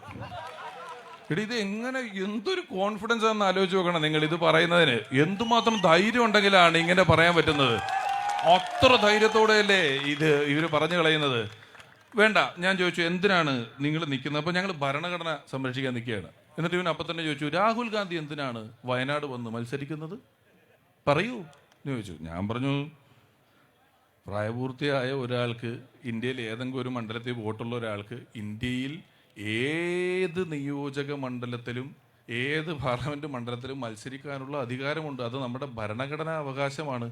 ഇത് എങ്ങനെ, എന്തൊരു കോൺഫിഡൻസ് ആണെന്ന് ആലോചിച്ച് നോക്കണം നിങ്ങൾ. ഇത് പറയുന്നതിന് എന്തുമാത്രം ധൈര്യം ഉണ്ടെങ്കിലാണ് ഇങ്ങനെ പറയാൻ പറ്റുന്നത്. അത്ര ധൈര്യത്തോടെയല്ലേ ഇവർ പറഞ്ഞു കളയുന്നത്. വേണ്ട, ഞാൻ ചോദിച്ചു എന്തിനാണ് നിങ്ങൾ നിൽക്കുന്നത്? അപ്പോൾ ഞങ്ങൾ ഭരണഘടന സംരക്ഷിക്കാൻ നിൽക്കുകയാണ്. എന്നിട്ട് ഇവൻ അപ്പം തന്നെ ചോദിച്ചു, രാഹുൽ ഗാന്ധി എന്തിനാണ് വയനാട് വന്ന് മത്സരിക്കുന്നത്, പറയൂ എന്ന് ചോദിച്ചു. ഞാൻ പറഞ്ഞു, പ്രായപൂർത്തിയായ ഒരാൾക്ക്, ഇന്ത്യയിൽ ഏതെങ്കിലും ഒരു മണ്ഡലത്തിൽ വോട്ടുള്ള ഒരാൾക്ക് ഇന്ത്യയിൽ ഏത് നിയോജക മണ്ഡലത്തിലും ഏത് പാർലമെൻറ്റ് മണ്ഡലത്തിലും മത്സരിക്കാനുള്ള അധികാരമുണ്ട്. അത് നമ്മുടെ ഭരണഘടനാ അവകാശമാണ്.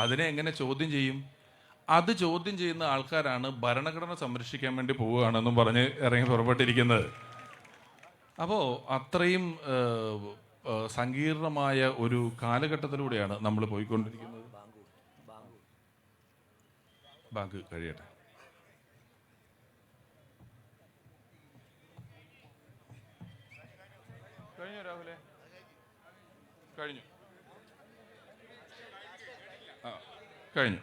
അതിനെ എങ്ങനെ ചോദ്യം ചെയ്യും? അത് ചോദ്യം ചെയ്യുന്ന ആൾക്കാരാണ് ഭരണഘടന സംരക്ഷിക്കാൻ വേണ്ടി പോവുകയാണെന്നും പറഞ്ഞ് ഇറങ്ങി പുറപ്പെട്ടിരിക്കുന്നത്. അപ്പോൾ അത്രയും സങ്കീർണമായ ഒരു കാലഘട്ടത്തിലൂടെയാണ് നമ്മൾ പോയിക്കൊണ്ടിരിക്കുന്നത്. ബാങ്ക് കഴിയട്ടെ. കഴിഞ്ഞു രാഹുലെ, കഴിഞ്ഞു. കഴിഞ്ഞു.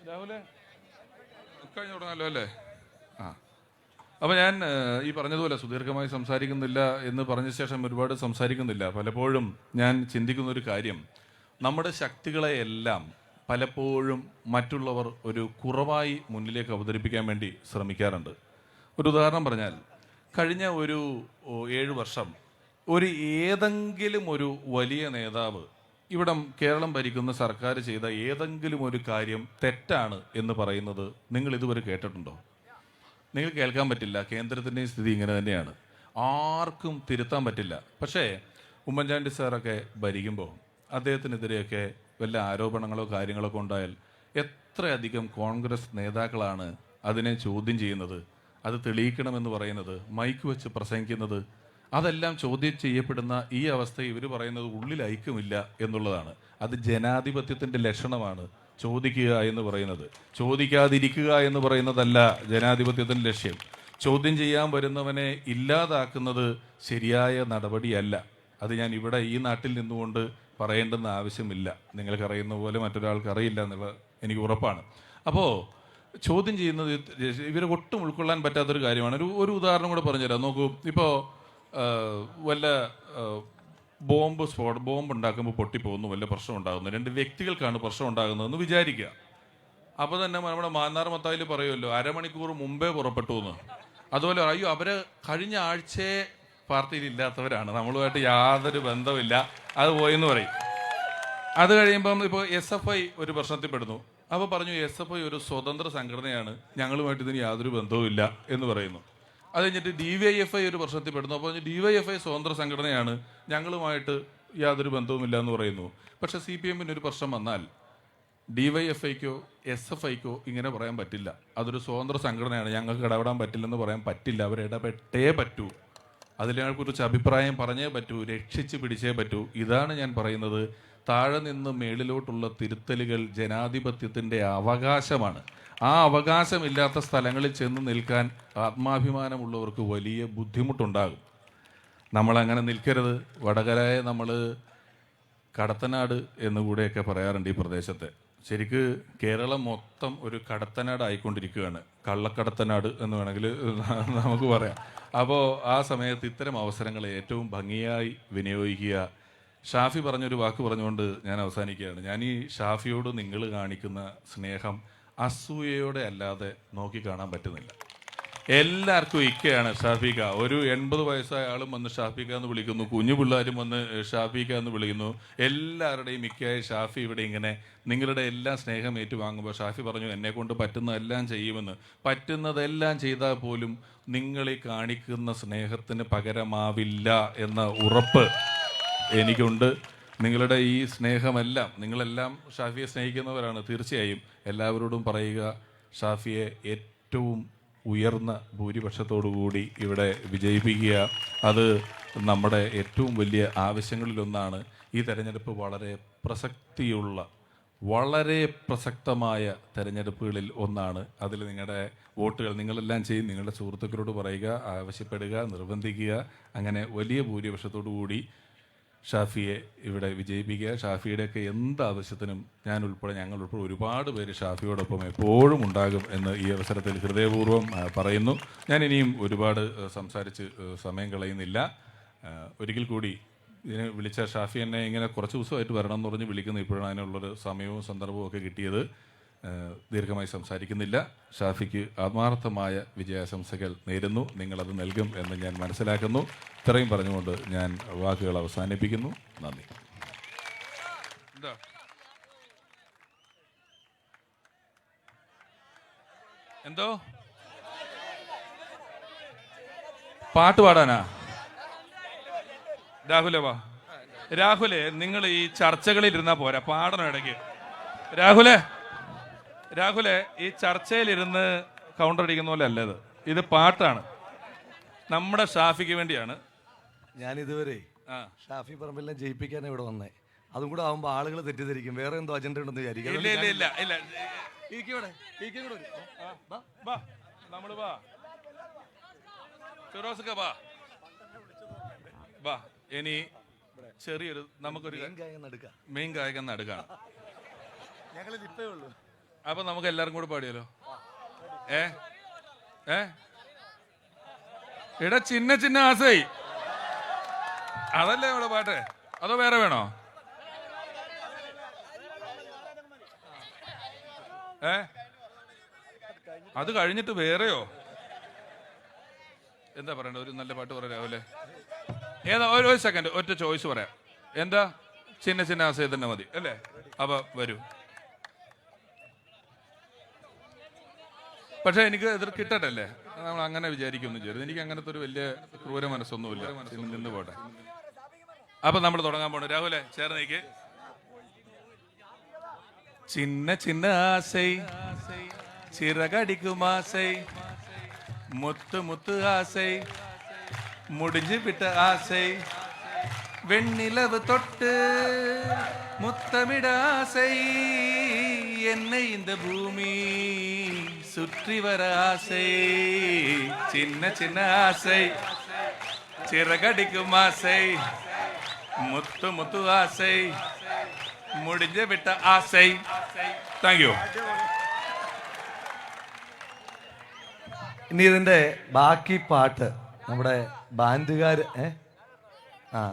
രാഹുലെ കഴിഞ്ഞു തുടങ്ങാമല്ലോ അല്ലേ? അപ്പോൾ ഞാൻ ഈ പറഞ്ഞതുപോലെ സുദീർഘമായി സംസാരിക്കുന്നില്ല എന്ന് പറഞ്ഞ ശേഷം ഒരുപാട് സംസാരിക്കുന്നില്ല. പലപ്പോഴും ഞാൻ ചിന്തിക്കുന്ന ഒരു കാര്യം, നമ്മുടെ ശക്തികളെയെല്ലാം പലപ്പോഴും മറ്റുള്ളവർ ഒരു കുറവായി മുന്നിലേക്ക് അവതരിപ്പിക്കാൻ വേണ്ടി ശ്രമിക്കാറുണ്ട്. ഒരു ഉദാഹരണം പറഞ്ഞാൽ, കഴിഞ്ഞ ഒരു 7 വർഷം ഏതെങ്കിലും ഒരു വലിയ നേതാവ് ഇവിടം കേരളം ഭരിക്കുന്ന സർക്കാർ ചെയ്ത ഏതെങ്കിലും ഒരു കാര്യം തെറ്റാണ് എന്ന് പറയുന്നത് നിങ്ങൾ ഇതുവരെ കേട്ടിട്ടുണ്ടോ? നിങ്ങൾ കേൾക്കാൻ പറ്റില്ല. കേന്ദ്രത്തിൻ്റെയും സ്ഥിതി ഇങ്ങനെ തന്നെയാണ്, ആർക്കും തിരുത്താൻ പറ്റില്ല. പക്ഷേ ഉമ്മൻചാണ്ടി സാറൊക്കെ ഭരിക്കുമ്പോൾ അദ്ദേഹത്തിനെതിരെയൊക്കെ വല്ല ആരോപണങ്ങളോ കാര്യങ്ങളോ ഉണ്ടായാൽ എത്രയധികം കോൺഗ്രസ് നേതാക്കളാണ് അതിനെ ചോദ്യം ചെയ്യുന്നത്, അത് തെളിയിക്കണമെന്ന് പറയുന്നത്, മൈക്ക് വെച്ച് പ്രസംഗിക്കുന്നത്. അതെല്ലാം ചോദ്യം ചെയ്യപ്പെടുന്ന ഈ അവസ്ഥ ഇവർ പറയുന്നത് ഉള്ളിൽ ഐക്യമില്ല എന്നുള്ളതാണ്. അത് ജനാധിപത്യത്തിൻ്റെ ലക്ഷണമാണ് ചോദിക്കുക എന്ന് പറയുന്നത്. ചോദിക്കാതിരിക്കുക എന്ന് പറയുന്നതല്ല ജനാധിപത്യത്തിൻ്റെ ലക്ഷ്യം. ചോദ്യം ചെയ്യാൻ വരുന്നവനെ ഇല്ലാതാക്കുന്നത് ശരിയായ നടപടിയല്ല. അത് ഞാൻ ഇവിടെ ഈ നാട്ടിൽ നിന്നുകൊണ്ട് പറയേണ്ടെന്ന് ആവശ്യമില്ല. നിങ്ങൾക്കറിയുന്ന പോലെ മറ്റൊരാൾക്ക് അറിയില്ല എന്നുള്ളത് എനിക്ക് ഉറപ്പാണ്. അപ്പോൾ ചോദ്യം ചെയ്യുന്നത് ഇവരെ ഒട്ടും ഉൾക്കൊള്ളാൻ പറ്റാത്തൊരു കാര്യമാണ്. ഒരു ഉദാഹരണം കൂടെ പറഞ്ഞുതരാം. നോക്കൂ, ഇപ്പോൾ വല്ല ബോംബ് ഉണ്ടാക്കുമ്പോൾ പൊട്ടിപ്പോകുന്നു, വല്ല പ്രശ്നം ഉണ്ടാകുന്നു, 2 വ്യക്തികൾക്കാണ് പ്രശ്നം ഉണ്ടാകുന്നതെന്ന് വിചാരിക്കുക. അപ്പോൾ തന്നെ നമ്മുടെ മാന്നാർ മത്തായിൽ പറയുമല്ലോ, അരമണിക്കൂർ മുമ്പേ പുറപ്പെട്ടു എന്ന്. അതുപോലെ അയ്യോ അവര് കഴിഞ്ഞ ആഴ്ചയെ പാർട്ടിയിൽ ഇല്ലാത്തവരാണ്, നമ്മളുമായിട്ട് യാതൊരു ബന്ധമില്ല, അത് പോയെന്ന് പറയും. അത് കഴിയുമ്പം ഇപ്പോൾ SFI ഒരു പ്രശ്നത്തിൽ പെടുന്നു. അപ്പോൾ പറഞ്ഞു SFI ഒരു സ്വതന്ത്ര സംഘടനയാണ്, ഞങ്ങളുമായിട്ട് ഇതിന് യാതൊരു ബന്ധവുമില്ല എന്ന് പറയുന്നു. അത് കഴിഞ്ഞിട്ട് DYFI ഒരു പ്രശ്നത്തിൽ പെടുന്നു. അപ്പോൾ DYFI സ്വതന്ത്ര സംഘടനയാണ്, ഞങ്ങളുമായിട്ട് യാതൊരു ബന്ധവുമില്ല എന്ന് പറയുന്നു. പക്ഷെ CPM-ന് ഒരു പ്രശ്നം വന്നാൽ DYFIക്കോ SFIക്കോ ഇങ്ങനെ പറയാൻ പറ്റില്ല, അതൊരു സ്വതന്ത്ര സംഘടനയാണ്, ഞങ്ങൾക്ക് ഇടപെടാൻ പറ്റില്ലെന്ന് പറയാൻ പറ്റില്ല. അവരിടപെട്ടേ പറ്റൂ, അതിനെക്കുറിച്ച് അഭിപ്രായം പറഞ്ഞേ പറ്റൂ, രക്ഷിച്ച് പിടിച്ചേ പറ്റൂ. ഇതാണ് ഞാൻ പറയുന്നത്, താഴെ നിന്ന് മേളിലോട്ടുള്ള തിരുത്തലുകൾ ജനാധിപത്യത്തിൻ്റെ അവകാശമാണ്. ആ അവകാശമില്ലാത്ത സ്ഥലങ്ങളിൽ ചെന്ന് നിൽക്കാൻ ആത്മാഭിമാനമുള്ളവർക്ക് വലിയ ബുദ്ധിമുട്ടുണ്ടാകും. നമ്മളങ്ങനെ നിൽക്കരുത്. വടകരയെ നമ്മൾ കടത്തനാട് എന്നുകൂടെയൊക്കെ പറയാറുണ്ട് ഈ പ്രദേശത്തെ. ശരിക്ക് കേരളം മൊത്തം ഒരു കടത്തനാട് ആയിക്കൊണ്ടിരിക്കുകയാണ്, കള്ളക്കടത്തനാട് എന്ന് വേണമെങ്കിൽ നമുക്ക് പറയാം. അപ്പോൾ ആ സമയത്ത് ഇത്തരം അവസരങ്ങളെ ഏറ്റവും ഭംഗിയായി വിനിയോഗിക്കുക. ഷാഫി പറഞ്ഞൊരു വാക്ക് പറഞ്ഞുകൊണ്ട് ഞാൻ അവസാനിക്കുകയാണ്. ഞാൻ ഈ ഷാഫിയോട് നിങ്ങൾ കാണിക്കുന്ന സ്നേഹം അസൂയയോടെ അല്ലാതെ നോക്കിക്കാണാൻ പറ്റുന്നില്ല. എല്ലാവർക്കും ഇക്കയാണ് ഷാഫിക്ക. ഒരു 80 വയസ്സായ ആളും വന്ന് ഷാഫിക്ക എന്ന് വിളിക്കുന്നു, കുഞ്ഞു പിള്ളേരും വന്ന് ഷാഫിക്ക എന്ന് വിളിക്കുന്നു. എല്ലാവരുടെയും ഇക്കയായ ഷാഫി ഇവിടെ ഇങ്ങനെ നിങ്ങളുടെ എല്ലാം സ്നേഹം ഏറ്റുവാങ്ങുമ്പോൾ ഷാഫി പറഞ്ഞു എന്നെക്കൊണ്ട് പറ്റുന്നതെല്ലാം ചെയ്യുമെന്ന്. പറ്റുന്നതെല്ലാം ചെയ്താൽ പോലും നിങ്ങളീ കാണിക്കുന്ന സ്നേഹത്തിന് പകരമാവില്ല എന്ന ഉറപ്പ് എനിക്കുണ്ട്. നിങ്ങളുടെ ഈ സ്നേഹമെല്ലാം, നിങ്ങളെല്ലാം ഷാഫിയെ സ്നേഹിക്കുന്നവരാണ്. തീർച്ചയായും എല്ലാവരോടും പറയുക, ഷാഫിയെ ഏറ്റവും ഉയർന്ന ഭൂരിപക്ഷത്തോടുകൂടി ഇവിടെ വിജയിപ്പിക്കുക. അത് നമ്മുടെ ഏറ്റവും വലിയ ആവശ്യങ്ങളിലൊന്നാണ്. ഈ തെരഞ്ഞെടുപ്പ് വളരെ പ്രസക്തമായ തെരഞ്ഞെടുപ്പുകളിൽ ഒന്നാണ്. അതിൽ നിങ്ങളുടെ വോട്ടുകൾ നിങ്ങളെല്ലാം ചെയ്യും, നിങ്ങളുടെ സുഹൃത്തുക്കളോട് പറയുക, ആവശ്യപ്പെടുക, നിർബന്ധിക്കുക. അങ്ങനെ വലിയ ഭൂരിപക്ഷത്തോടു കൂടി ഷാഫിയെ ഇവിടെ വിജയിപ്പിക്കുക. ഷാഫിയുടെയൊക്കെ എന്ത് ആവശ്യത്തിനും ഞങ്ങൾ ഉൾപ്പെടെ ഒരുപാട് പേര് ഷാഫിയോടൊപ്പം എപ്പോഴും ഉണ്ടാകും എന്ന് ഈ അവസരത്തിൽ ഹൃദയപൂർവ്വം പറയുന്നു. ഞാൻ ഇനിയും ഒരുപാട് സംസാരിച്ച് സമയം കളയുന്നില്ല. ഒരിക്കൽ കൂടി ഇതിനെ വിളിച്ച ഷാഫി എന്നെ ഇങ്ങനെ കുറച്ച് ദിവസമായിട്ട് വരണം എന്ന് പറഞ്ഞ് വിളിക്കുന്നു. ഇപ്പോഴാണ് അതിനുള്ളൊരു സമയവും സന്ദർഭവും ഒക്കെ കിട്ടിയത്. ദീർഘമായി സംസാരിക്കുന്നില്ല. ഷാഫിക്ക് ആത്മാർത്ഥമായ വിജയാശംസകൾ നേരുന്നു. നിങ്ങളത് നൽകും എന്ന് ഞാൻ മനസ്സിലാക്കുന്നു. ഇത്രയും പറഞ്ഞുകൊണ്ട് ഞാൻ വാക്കുകൾ അവസാനിപ്പിക്കുന്നു. നന്ദി. എന്തോ പാട്ട് പാടാനാ? രാഹുലെ വാ. രാഹുലെ, നിങ്ങൾ ഈ ചർച്ചകളിൽ ഇരുന്നാ പോരാ, പാടണം ഇടയ്ക്ക്. രാഹുലെ ഈ ചർച്ചയിലിരുന്ന് കൗണ്ടർ അടിക്കുന്ന പോലെ അല്ല ഇത് പാട്ടാണ്. നമ്മുടെ ഷാഫിക്ക് വേണ്ടിയാണ്. ഞാൻ ഇതുവരെ ഷാഫി പറമ്പിലിനെ ജയിപ്പിക്കാനാണ് ഇവിടെ വന്നേ. അതും കൂടെ ആവുമ്പോ ആളുകൾ തെറ്റിദ്ധരിക്കും, വേറെ എന്തോ അജണ്ട ഉണ്ടെന്ന് വിചാരിക്കും. ഇനി ചെറിയൊരു നമുക്കൊരു മെയിൻ ഗായകൻ നടുക്കാണ്. അപ്പൊ നമുക്ക് എല്ലാവർക്കും കൂടെ പാടിയല്ലോ. ഇട ചിന്ന ചിന്ന ആസൈ, അതല്ലേ ഇവിടെ പാട്ട്? അതോ വേറെ വേണോ? അത് കഴിഞ്ഞിട്ട് വേറെയോ? എന്താ പറയണ്ട? ഒരു നല്ല പാട്ട് പറയാവല്ലേ? ഏതാ? ഒരു സെക്കൻഡ്, ഒറ്റ ചോയ്സ് പറയാം. എന്താ? ചിന്ന ചിന്ന ആസൈ തന്നെ മതി അല്ലേ? അപ്പൊ വരൂ. പക്ഷെ എനിക്ക് എതിർ കിട്ടട്ടല്ലേ, നമ്മൾ അങ്ങനെ വിചാരിക്കൊന്നും ചെയ്യരുത്. എനിക്ക് അങ്ങനത്തെ ഒരു വലിയ ക്രൂര മനസ്സൊന്നുമില്ല. നിന്ന് പോട്ടെ. അപ്പൊ നമ്മൾ തുടങ്ങാൻ പോണു. രാഹുലെ ചേർന്നേക്ക്. ചിന്ന ചിന്ന ആസൈ ചിറകടിക്കും ആസൈ, മുത്ത് മുത്ത് ആസൈ മുടിഞ്ഞു വിട്ട ആസൈ, വെണ്ണിലവ് തൊട്ട് മുത്തമിട ആസൈ, என்னை இந்த பூமி சுற்றி வர ஆசை, சின்ன சின்ன ஆசை சிறகடிக்கும் ஆசை, முத்து முத்து ஆசை முடிஞ்சு விட்ட ஆசை. Thank you. ഇനി ഇതിന്റെ ബാക്കി പാട്ട് നമ്മുടെ ബാൻഡുകാര്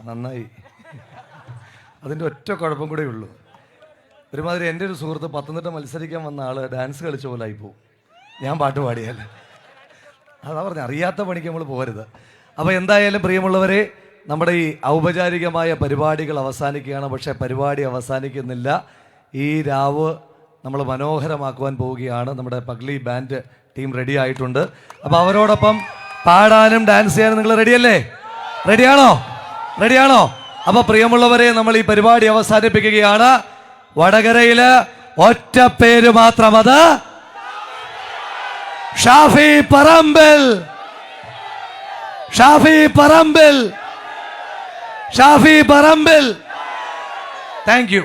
നന്നായി. അതിന്റെ ഒറ്റ കുഴപ്പം കൂടെ ഉള്ളൂ. ഒരുമാതിരി എൻ്റെ ഒരു സുഹൃത്ത് പത്തനംതിട്ട മത്സരിക്കാൻ വന്ന ആള് ഡാൻസ് കളിച്ച പോലെ ആയിപ്പോവും ഞാൻ പാട്ട് പാടിയാൽ. അതാ പറഞ്ഞ, അറിയാത്ത പണിക്ക് നമ്മൾ പോരുത്. അപ്പോൾ എന്തായാലും പ്രിയമുള്ളവരെ, നമ്മുടെ ഈ ഔപചാരികമായ പരിപാടികൾ അവസാനിക്കുകയാണ്. പക്ഷേ പരിപാടി അവസാനിക്കുന്നില്ല. ഈ രാവ് നമ്മൾ മനോഹരമാക്കുവാൻ പോവുകയാണ്. നമ്മുടെ പഗ്ലി ബാൻഡ് ടീം റെഡി ആയിട്ടുണ്ട്. അപ്പോൾ അവരോടൊപ്പം പാടാനും ഡാൻസ് ചെയ്യാനും നിങ്ങൾ റെഡിയല്ലേ? റെഡിയാണോ? അപ്പോൾ പ്രിയമുള്ളവരെ, നമ്മൾ ഈ പരിപാടി അവസാനിപ്പിക്കുകയാണ്. വടകരയില് ഒറ്റ പേര് മാത്രം, അത് ഷാഫി പറമ്പിൽ. Thank you.